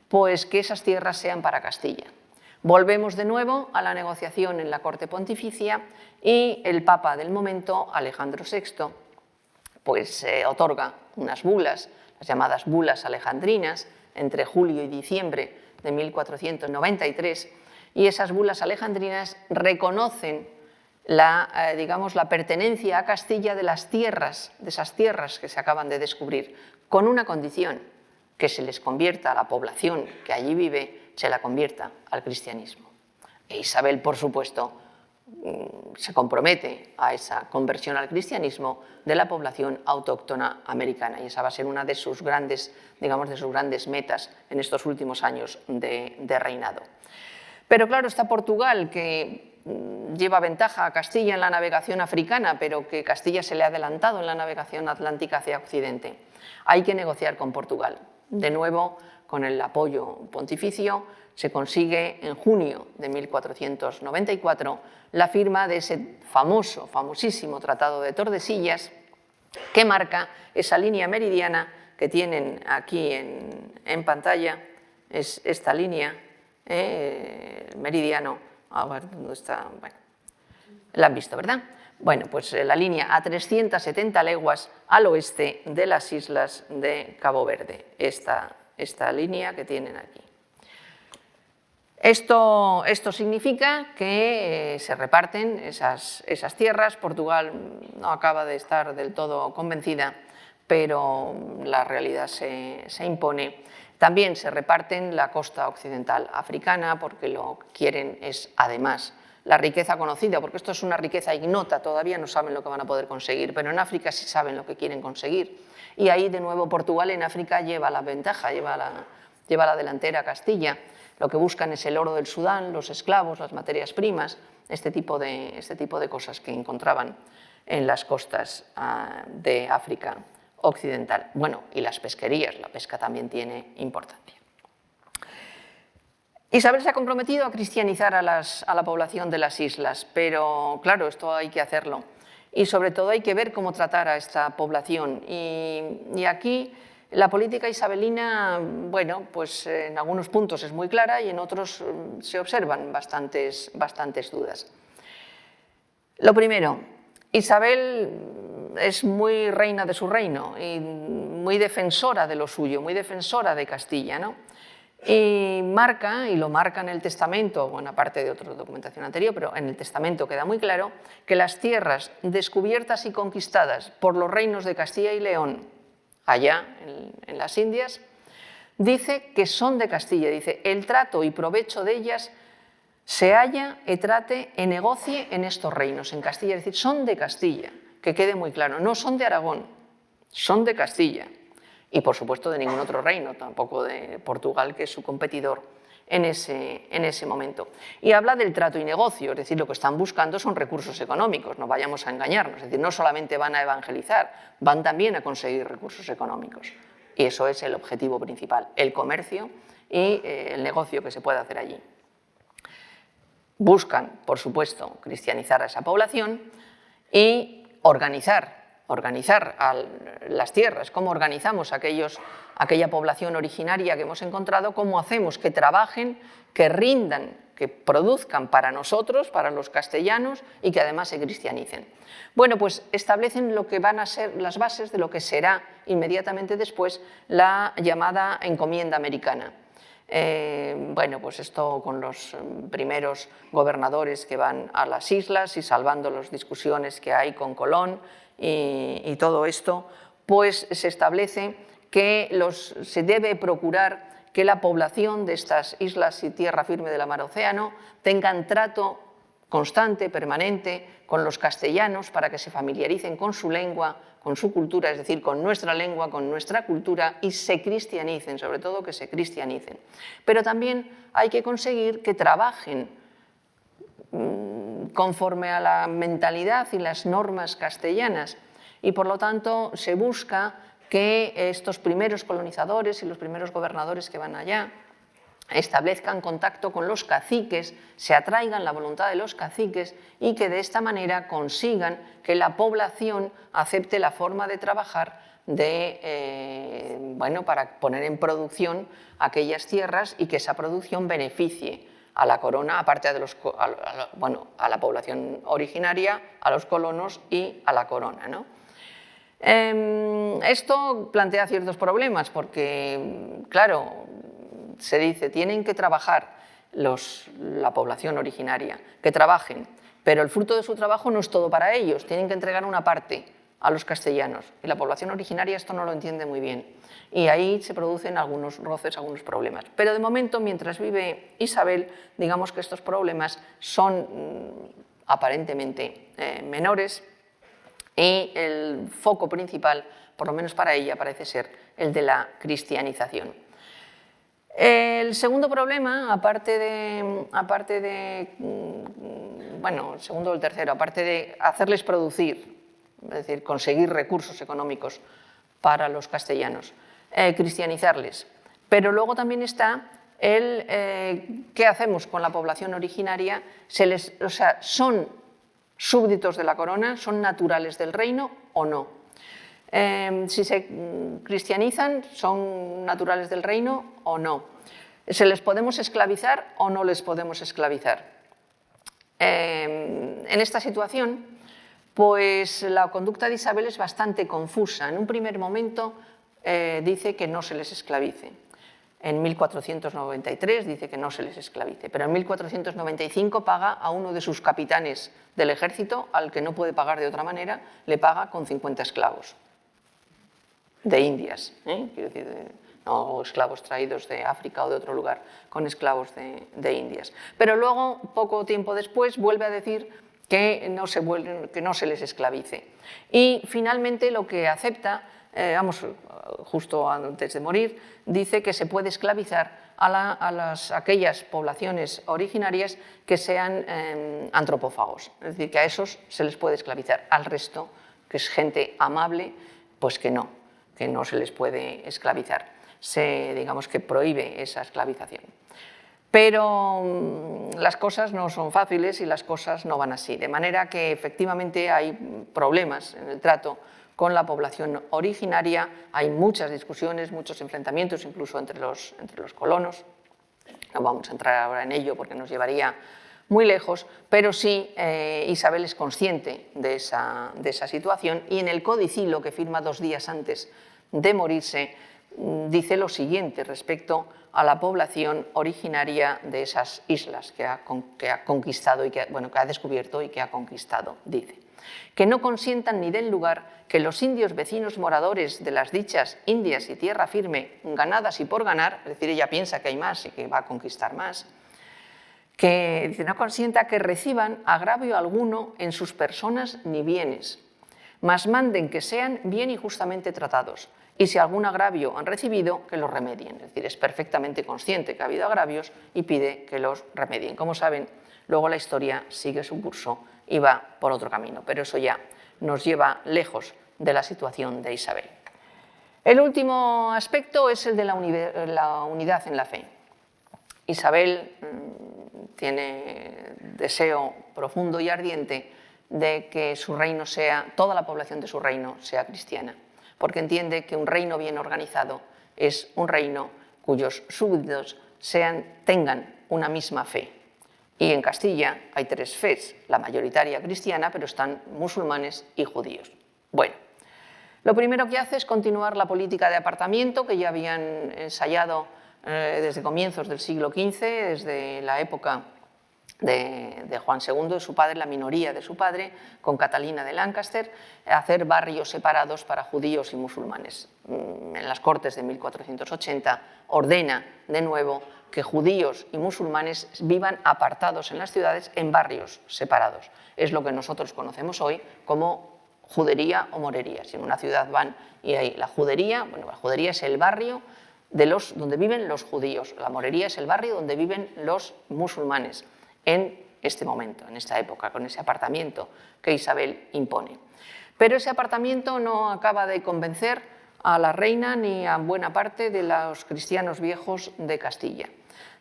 pues que esas tierras sean para Castilla. Volvemos de nuevo a la negociación en la corte pontificia y el papa del momento, Alejandro VI, pues otorga unas bulas, las llamadas bulas alejandrinas, entre julio y diciembre de 1493, y esas bulas alejandrinas reconocen digamos, la pertenencia a Castilla de esas tierras que se acaban de descubrir, con una condición, que se les convierta a la población que allí vive, se la convierta al cristianismo. E Isabel, por supuesto, se compromete a esa conversión al cristianismo de la población autóctona americana, y esa va a ser una de sus grandes, digamos, de sus grandes metas en estos últimos años de reinado. Pero claro, está Portugal, que lleva ventaja a Castilla en la navegación africana, pero que Castilla se le ha adelantado en la navegación atlántica hacia Occidente. Hay que negociar con Portugal. De nuevo, con el apoyo pontificio, se consigue en junio de 1494 la firma de ese famosísimo Tratado de Tordesillas, que marca esa línea meridiana que tienen aquí en pantalla, es esta línea, el meridiano, a ver dónde está, bueno, la han visto, ¿verdad? Bueno, pues la línea a 370 leguas al oeste de las islas de Cabo Verde, esta línea que tienen aquí. Esto significa que se reparten esas tierras. Portugal no acaba de estar del todo convencida, pero la realidad se impone. También se reparten la costa occidental africana, porque lo que quieren es, además, la riqueza conocida, porque esto es una riqueza ignota, todavía no saben lo que van a poder conseguir, pero en África sí saben lo que quieren conseguir. Y ahí, de nuevo, Portugal en África lleva la ventaja, lleva la delantera a Castilla. Lo que buscan es el oro del Sudán, los esclavos, las materias primas, este tipo de cosas que encontraban en las costas de África occidental. Bueno, y las pesquerías, la pesca también tiene importancia. Isabel se ha comprometido a cristianizar a la población de las islas, pero claro, esto hay que hacerlo. Y sobre todo hay que ver cómo tratar a esta población. Y aquí La política isabelina, bueno, pues en algunos puntos es muy clara y en otros se observan bastantes dudas. Lo primero, Isabel es muy reina de su reino y muy defensora de lo suyo, muy defensora de Castilla, ¿no? Y lo marca en el testamento, bueno, aparte de otra documentación anterior, pero en el testamento queda muy claro que las tierras descubiertas y conquistadas por los reinos de Castilla y León, allá en las Indias, dice que son de Castilla, dice, el trato y provecho de ellas se halla e trate e negocie en estos reinos, en Castilla, es decir, son de Castilla, que quede muy claro, no son de Aragón, son de Castilla. Y, por supuesto, de ningún otro reino, tampoco de Portugal, que es su competidor en ese momento. Y habla del trato y negocio, es decir, lo que están buscando son recursos económicos, no vayamos a engañarnos, es decir, no solamente van a evangelizar, van también a conseguir recursos económicos. Y eso es el objetivo principal, el comercio y el negocio que se puede hacer allí. Buscan, por supuesto, cristianizar a esa población y organizar las tierras, cómo organizamos aquella población originaria que hemos encontrado, cómo hacemos que trabajen, que rindan, que produzcan para nosotros, para los castellanos y que además se cristianicen. Bueno, pues establecen lo que van a ser las bases de lo que será inmediatamente después la llamada encomienda americana. Bueno, pues esto con los primeros gobernadores que van a las islas y salvando las discusiones que hay con Colón y todo esto, pues se establece que se debe procurar que la población de estas islas y tierra firme de la mar Océano tengan trato constante, permanente, con los castellanos para que se familiaricen con su lengua, con su cultura, es decir, con nuestra lengua, con nuestra cultura y se cristianicen, sobre todo que se cristianicen. Pero también hay que conseguir que trabajen conforme a la mentalidad y las normas castellanas y, por lo tanto, se busca que estos primeros colonizadores y los primeros gobernadores que van allá establezcan contacto con los caciques, se atraigan la voluntad de los caciques y que de esta manera consigan que la población acepte la forma de trabajar para poner en producción aquellas tierras y que esa producción beneficie a la corona, aparte de a la población originaria, a los colonos y a la corona, ¿no? Esto plantea ciertos problemas porque, claro, se dice, tienen que trabajar la población originaria, que trabajen, pero el fruto de su trabajo no es todo para ellos, tienen que entregar una parte a los castellanos y la población originaria esto no lo entiende muy bien y ahí se producen algunos roces, algunos problemas. Pero de momento, mientras vive Isabel, digamos que estos problemas son aparentemente menores y el foco principal, por lo menos para ella, parece ser el de la cristianización. El segundo problema, aparte de hacerles producir, es decir, conseguir recursos económicos para los castellanos, cristianizarles, pero luego también está qué hacemos con la población originaria, ¿son súbditos de la corona, son naturales del reino o no? Si se cristianizan, ¿son naturales del reino o no? ¿Se les podemos esclavizar o no les podemos esclavizar? En esta situación, pues la conducta de Isabel es bastante confusa. En un primer momento dice que no se les esclavice. En 1493 dice que no se les esclavice, pero en 1495 paga a uno de sus capitanes del ejército, al que no puede pagar de otra manera, le paga con 50 esclavos de Indias, quiero decir, no esclavos traídos de África o de otro lugar, con esclavos de Indias. Pero luego, poco tiempo después, vuelve a decir que no se les esclavice. Y finalmente lo que acepta, justo antes de morir, dice que se puede esclavizar a aquellas poblaciones originarias que sean antropófagos, es decir, que a esos se les puede esclavizar, al resto, que es gente amable, pues que no se les puede esclavizar. Digamos que prohíbe esa esclavización. Pero las cosas no son fáciles y las cosas no van así, de manera que efectivamente hay problemas en el trato con la población originaria. Hay muchas discusiones, muchos enfrentamientos, incluso entre los colonos. No vamos a entrar ahora en ello porque nos llevaría muy lejos, pero sí Isabel es consciente de esa situación y en el codicilo que firma 2 días antes de morirse dice lo siguiente respecto a la población originaria de esas islas que ha conquistado y que ha descubierto y que ha conquistado. Dice: que no consientan ni den lugar que los indios vecinos moradores de las dichas Indias y tierra firme, ganadas y por ganar, es decir, ella piensa que hay más y que va a conquistar más, que dice, no consienta que reciban agravio alguno en sus personas ni bienes, mas manden que sean bien y justamente tratados, y si algún agravio han recibido, que los remedien. Es decir, es perfectamente consciente que ha habido agravios y pide que los remedien. Como saben, luego la historia sigue su curso y va por otro camino, pero eso ya nos lleva lejos de la situación de Isabel. El último aspecto es el de la unidad en la fe. Isabel tiene deseo profundo y ardiente de que su reino toda la población de su reino sea cristiana, porque entiende que un reino bien organizado es un reino cuyos súbditos tengan una misma fe. Y en Castilla hay 3 fes, la mayoritaria cristiana, pero están musulmanes y judíos. Bueno, lo primero que hace es continuar la política de apartamiento que ya habían ensayado desde comienzos del siglo XV, desde la época de Juan II, de su padre, la minoría de su padre, con Catalina de Lancaster, hacer barrios separados para judíos y musulmanes. En las Cortes de 1480 ordena de nuevo que judíos y musulmanes vivan apartados en las ciudades en barrios separados. Es lo que nosotros conocemos hoy como judería o morería. Si en una ciudad van y hay la judería, la judería es el barrio donde viven los judíos, la morería es el barrio donde viven los musulmanes en este momento, en esta época, con ese apartamiento que Isabel impone. Pero ese apartamiento no acaba de convencer a la reina ni a buena parte de los cristianos viejos de Castilla.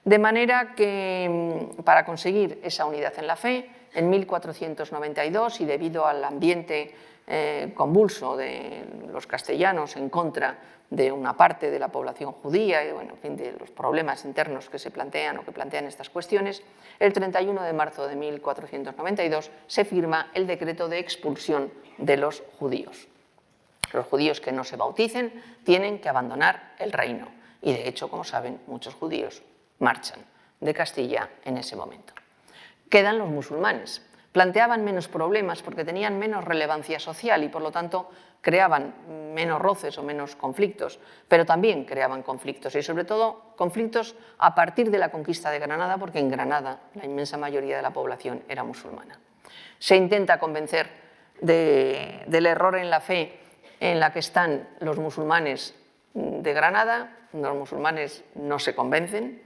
De manera que para conseguir esa unidad en la fe, en 1492, y debido al ambiente convulso de los castellanos en contra de una parte de la población judía y de los problemas internos que se plantean o que plantean estas cuestiones, el 31 de marzo de 1492 se firma el decreto de expulsión de los judíos. Los judíos que no se bauticen tienen que abandonar el reino y, de hecho, como saben, muchos judíos marchan de Castilla en ese momento. Quedan los musulmanes. Planteaban menos problemas porque tenían menos relevancia social y, por lo tanto, creaban menos roces o menos conflictos, pero también creaban conflictos y, sobre todo, conflictos a partir de la conquista de Granada, porque en Granada la inmensa mayoría de la población era musulmana. Se intenta convencer del error en la fe en la que están los musulmanes de Granada. Los musulmanes no se convencen,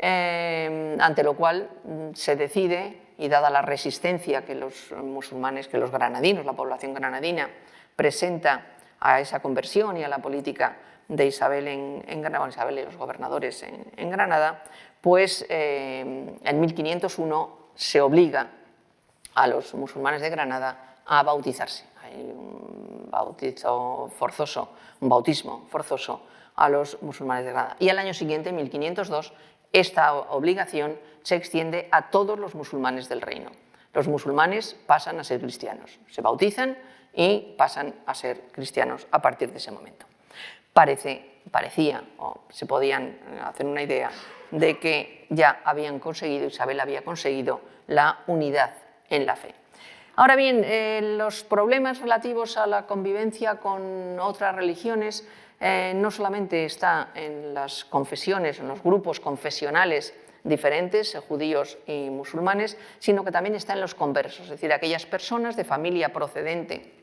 ante lo cual se decide, y dada la resistencia que los musulmanes, que los granadinos, la población granadina, presenta a esa conversión y a la política de Isabel en Granada, Isabel y los gobernadores en Granada, pues en 1501 se obliga a los musulmanes de Granada a bautizarse. Hay un bautismo forzoso a los musulmanes de Granada. Y al año siguiente, en 1502, esta obligación se extiende a todos los musulmanes del reino. Los musulmanes pasan a ser cristianos, se bautizan y pasan a ser cristianos a partir de ese momento. Parecía, o se podían hacer una idea, de que ya habían conseguido, Isabel había conseguido la unidad en la fe. Ahora bien, los problemas relativos a la convivencia con otras religiones no solamente está en las confesiones, en los grupos confesionales diferentes, judíos y musulmanes, sino que también está en los conversos, es decir, aquellas personas de familia procedente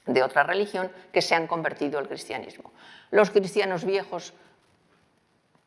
de otra religión que se han convertido al cristianismo. Los cristianos viejos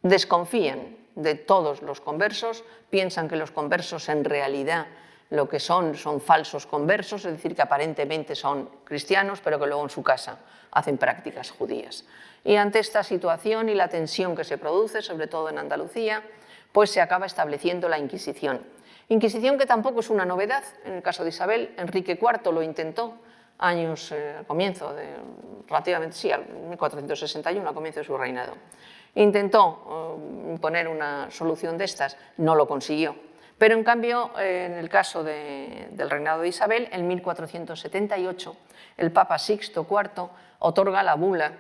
desconfían de todos los conversos, piensan que los conversos en realidad lo que son falsos conversos, es decir, que aparentemente son cristianos, pero que luego en su casa hacen prácticas judías. Y ante esta situación y la tensión que se produce, sobre todo en Andalucía, pues se acaba estableciendo la Inquisición. Inquisición que tampoco es una novedad. En el caso de Isabel, Enrique IV lo intentó años, al comienzo, relativamente, sí, al 1461, al comienzo de su reinado. Intentó imponer una solución de estas, no lo consiguió. Pero, en cambio, en el caso del reinado de Isabel, en 1478, el Papa Sixto IV otorga la bula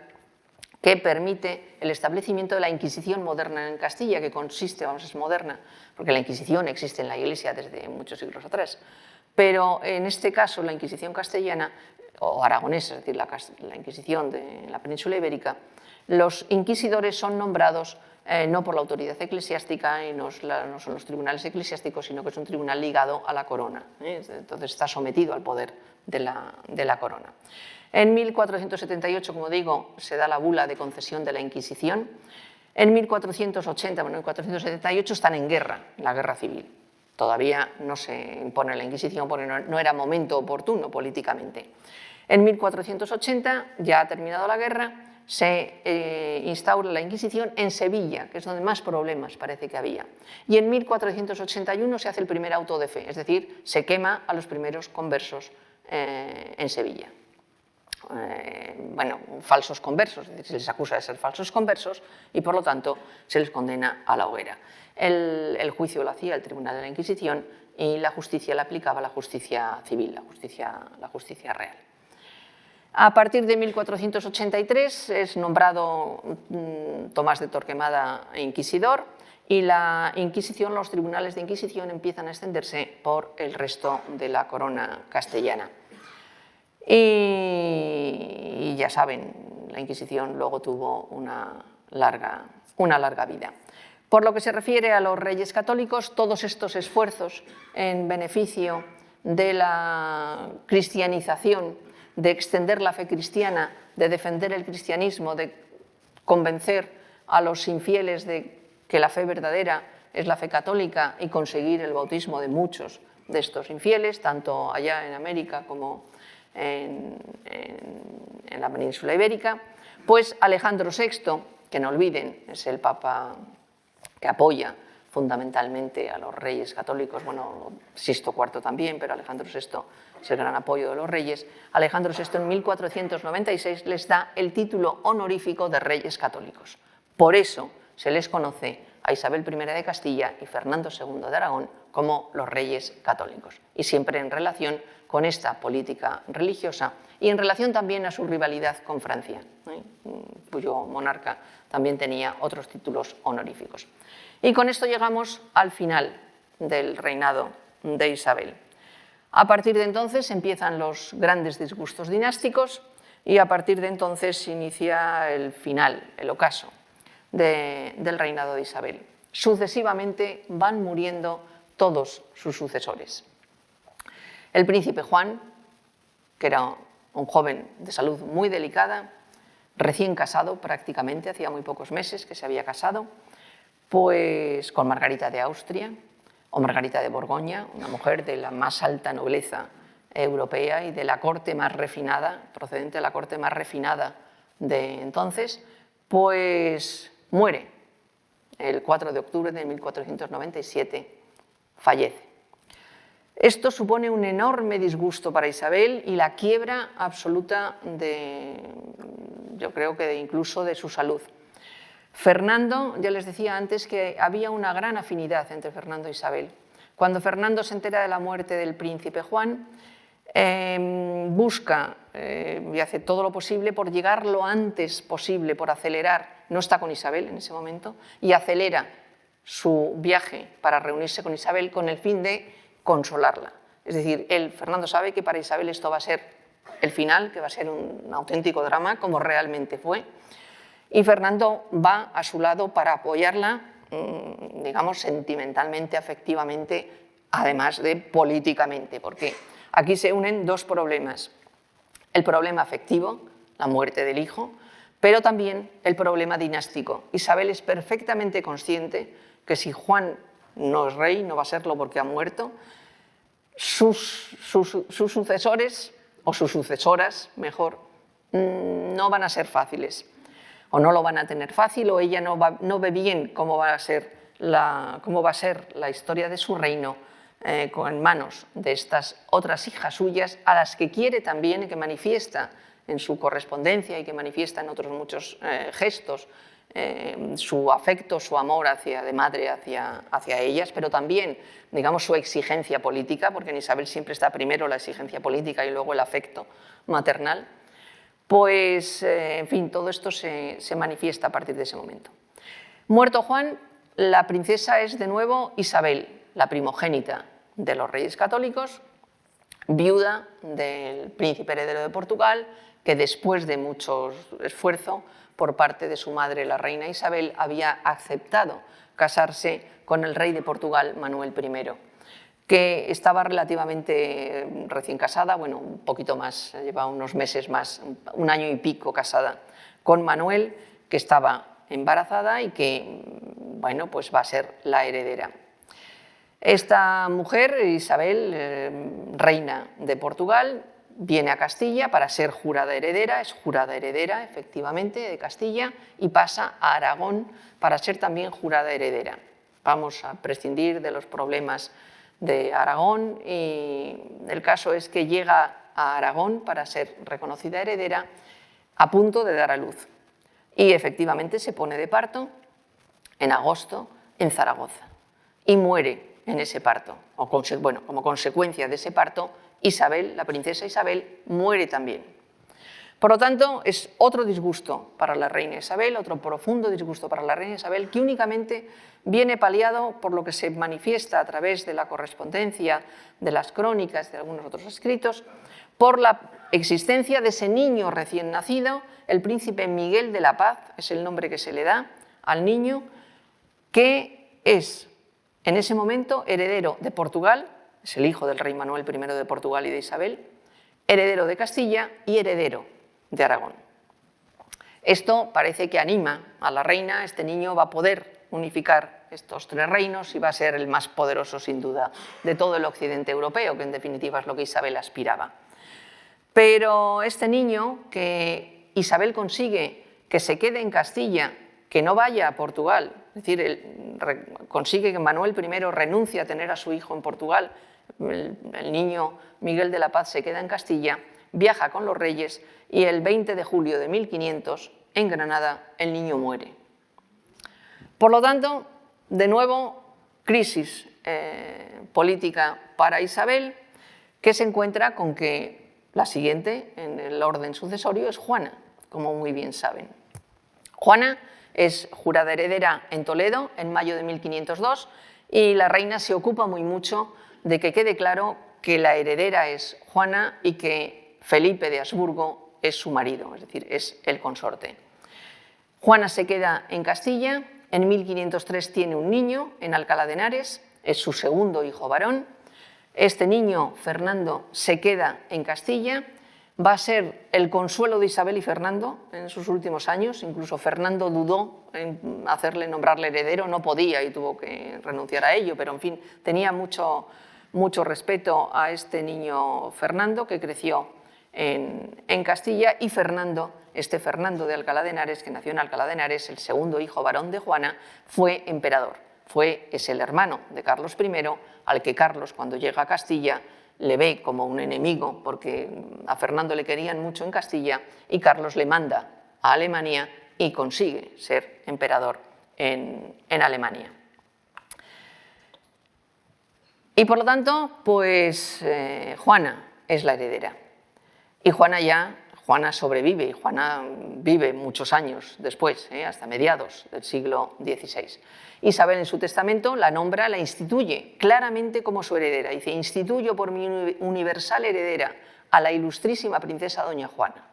que permite el establecimiento de la Inquisición moderna en Castilla, que consiste, vamos, es moderna, porque la Inquisición existe en la Iglesia desde muchos siglos atrás, pero en este caso la Inquisición castellana, o aragonesa, es decir, la Inquisición de la península ibérica, los inquisidores son nombrados no por la autoridad eclesiástica, y no son los tribunales eclesiásticos, sino que es un tribunal ligado a la corona, entonces está sometido al poder de la corona. En 1478, como digo, se da la bula de concesión de la Inquisición. En 1480, bueno, en 1478 están en guerra, la guerra civil. Todavía no se impone la Inquisición porque no era momento oportuno políticamente. En 1480, ya ha terminado la guerra, se instaura la Inquisición en Sevilla, que es donde más problemas parece que había. Y en 1481 se hace el primer auto de fe, es decir, se quema a los primeros conversos en Sevilla. Bueno, falsos conversos, es decir, se les acusa de ser falsos conversos y, por lo tanto, se les condena a la hoguera. El juicio lo hacía el Tribunal de la Inquisición y la justicia la aplicaba la justicia civil, la justicia real. A partir de 1483 es nombrado Tomás de Torquemada inquisidor y la Inquisición, los tribunales de Inquisición empiezan a extenderse por el resto de la corona castellana. Y ya saben, la Inquisición luego tuvo una larga vida. Por lo que se refiere a los reyes católicos, todos estos esfuerzos en beneficio de la cristianización, de extender la fe cristiana, de defender el cristianismo, de convencer a los infieles de que la fe verdadera es la fe católica y conseguir el bautismo de muchos de estos infieles, tanto allá en América como en la península ibérica, pues Alejandro VI, que no olviden, es el papa que apoya fundamentalmente a los reyes católicos, bueno, Sixto IV también, pero Alejandro VI es el gran apoyo de los reyes. Alejandro VI en 1496 les da el título honorífico de reyes católicos. Por eso se les conoce a Isabel I de Castilla y Fernando II de Aragón como los reyes católicos, y siempre en relación con esta política religiosa y en relación también a su rivalidad con Francia, cuyo monarca también tenía otros títulos honoríficos. Y con esto llegamos al final del reinado de Isabel. A partir de entonces empiezan los grandes disgustos dinásticos y a partir de entonces se inicia el final, el ocaso del reinado de Isabel. Sucesivamente van muriendo todos sus sucesores. El príncipe Juan, que era un joven de salud muy delicada, recién casado prácticamente, hacía muy pocos meses que se había casado, pues con Margarita de Austria o Margarita de Borgoña, una mujer de la más alta nobleza europea y de la corte más refinada, procedente de la corte más refinada de entonces, pues muere el 4 de octubre de 1497, fallece. Esto supone un enorme disgusto para Isabel y la quiebra absoluta yo creo que incluso de su salud. Fernando, ya les decía antes que había una gran afinidad entre Fernando e Isabel. Cuando Fernando se entera de la muerte del príncipe Juan, busca y hace todo lo posible por llegar lo antes posible, por acelerar, no está con Isabel en ese momento, y acelera su viaje para reunirse con Isabel con el fin de consolarla. Es decir, Fernando sabe que para Isabel esto va a ser el final, que va a ser un auténtico drama, como realmente fue, y Fernando va a su lado para apoyarla, digamos, sentimentalmente, afectivamente, además de políticamente, porque aquí se unen dos problemas. El problema afectivo, la muerte del hijo, pero también el problema dinástico. Isabel es perfectamente consciente que si Juan no es rey, no va a serlo porque ha muerto, sus sucesores, o sus sucesoras, mejor, no van a ser fáciles, o no lo van a tener fácil, o ella no ve bien cómo va a ser la historia de su reino en manos de estas otras hijas suyas, a las que quiere también y que manifiesta en su correspondencia y que manifiesta en otros muchos gestos su afecto, su amor de madre hacia ellas, pero también, digamos, su exigencia política, porque en Isabel siempre está primero la exigencia política y luego el afecto maternal. Pues, en fin, todo esto se manifiesta a partir de ese momento. Muerto Juan, la princesa es de nuevo Isabel, la primogénita de los reyes católicos, viuda del príncipe heredero de Portugal, que después de mucho esfuerzo por parte de su madre, la reina Isabel, había aceptado casarse con el rey de Portugal, Manuel I, que estaba relativamente recién casada, bueno, un poquito más, lleva unos meses más, un año y pico casada con Manuel, que estaba embarazada y que, bueno, pues va a ser la heredera. Esta mujer, Isabel, reina de Portugal, viene a Castilla para ser jurada heredera, es jurada heredera, efectivamente, de Castilla, y pasa a Aragón para ser también jurada heredera. Vamos a prescindir de los problemas de Aragón y el caso es que llega a Aragón para ser reconocida heredera a punto de dar a luz. Y efectivamente se pone de parto en agosto en Zaragoza y muere en ese parto, o como consecuencia de ese parto, Isabel, la princesa Isabel, muere también. Por lo tanto, es otro disgusto para la reina Isabel, otro profundo disgusto para la reina Isabel, que únicamente viene paliado por lo que se manifiesta a través de la correspondencia, de las crónicas, de algunos otros escritos, por la existencia de ese niño recién nacido, el príncipe Miguel de la Paz, es el nombre que se le da al niño, que es en ese momento heredero de Portugal, es el hijo del rey Manuel I de Portugal y de Isabel, heredero de Castilla y heredero de Aragón. Esto parece que anima a la reina, este niño va a poder unificar estos tres reinos y va a ser el más poderoso, sin duda, de todo el occidente europeo, que en definitiva es lo que Isabel aspiraba. Pero este niño, que Isabel consigue que se quede en Castilla, que no vaya a Portugal, es decir, consigue que Manuel I renuncie a tener a su hijo en Portugal, el niño Miguel de la Paz se queda en Castilla, viaja con los reyes y el 20 de julio de 1500, en Granada, el niño muere. Por lo tanto, de nuevo, crisis política para Isabel, que se encuentra con que la siguiente en el orden sucesorio es Juana, como muy bien saben. Juana es jurada heredera en Toledo en mayo de 1502 y la reina se ocupa muy mucho de que quede claro que la heredera es Juana y que Felipe de Habsburgo es su marido, es decir, es el consorte. Juana se queda en Castilla, en 1503 tiene un niño en Alcalá de Henares, es su segundo hijo varón. Este niño, Fernando, se queda en Castilla, va a ser el consuelo de Isabel y Fernando en sus últimos años, incluso Fernando dudó en nombrarle heredero, no podía y tuvo que renunciar a ello, pero en fin, tenía mucho respeto a este niño Fernando, que creció en Castilla, y Fernando de Alcalá de Henares, que nació en Alcalá de Henares, el segundo hijo varón de Juana, fue emperador. Es el hermano de Carlos I, al que Carlos, cuando llega a Castilla, le ve como un enemigo, porque a Fernando le querían mucho en Castilla, y Carlos le manda a Alemania y consigue ser emperador en Alemania. Y por lo tanto, pues Juana es la heredera. Y Juana sobrevive, y Juana vive muchos años después, hasta mediados del siglo XVI. Isabel en su testamento la nombra, la instituye claramente como su heredera. Dice: instituyo por mi universal heredera a la ilustrísima princesa doña Juana.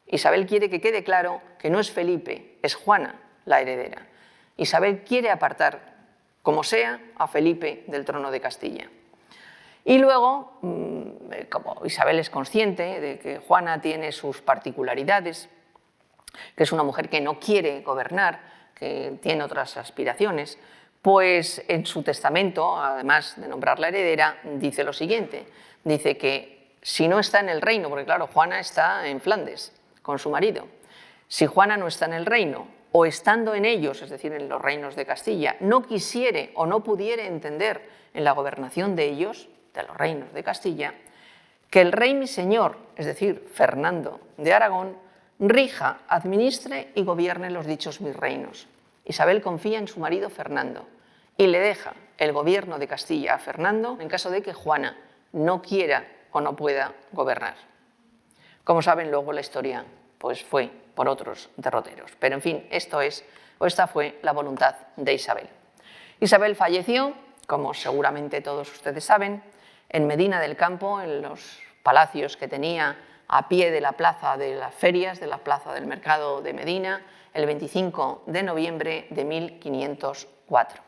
Isabel quiere que quede claro que no es Felipe, es Juana la heredera. Isabel quiere apartar, como sea, a Felipe del trono de Castilla. Y luego, como Isabel es consciente de que Juana tiene sus particularidades, que es una mujer que no quiere gobernar, que tiene otras aspiraciones, pues en su testamento, además de nombrarla heredera, dice lo siguiente, dice que si no está en el reino, porque claro, Juana está en Flandes con su marido, si Juana no está en el reino o estando en ellos, es decir, en los reinos de Castilla, no quisiere o no pudiere entender en la gobernación de ellos, de los reinos de Castilla, que el rey mi señor, es decir, Fernando de Aragón, rija, administre y gobierne los dichos mis reinos. Isabel confía en su marido Fernando y le deja el gobierno de Castilla a Fernando en caso de que Juana no quiera o no pueda gobernar. Como saben, luego la historia pues fue por otros derroteros. Pero, en fin, esta fue la voluntad de Isabel. Isabel falleció, como seguramente todos ustedes saben, en Medina del Campo, en los palacios que tenía a pie de la plaza de las ferias, de la plaza del mercado de Medina, el 25 de noviembre de 1504.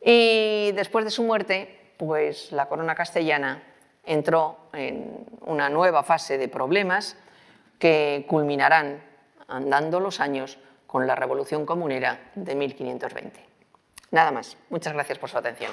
Y después de su muerte, pues la corona castellana entró en una nueva fase de problemas que culminarán, andando los años, con la Revolución Comunera de 1520. Nada más. Muchas gracias por su atención.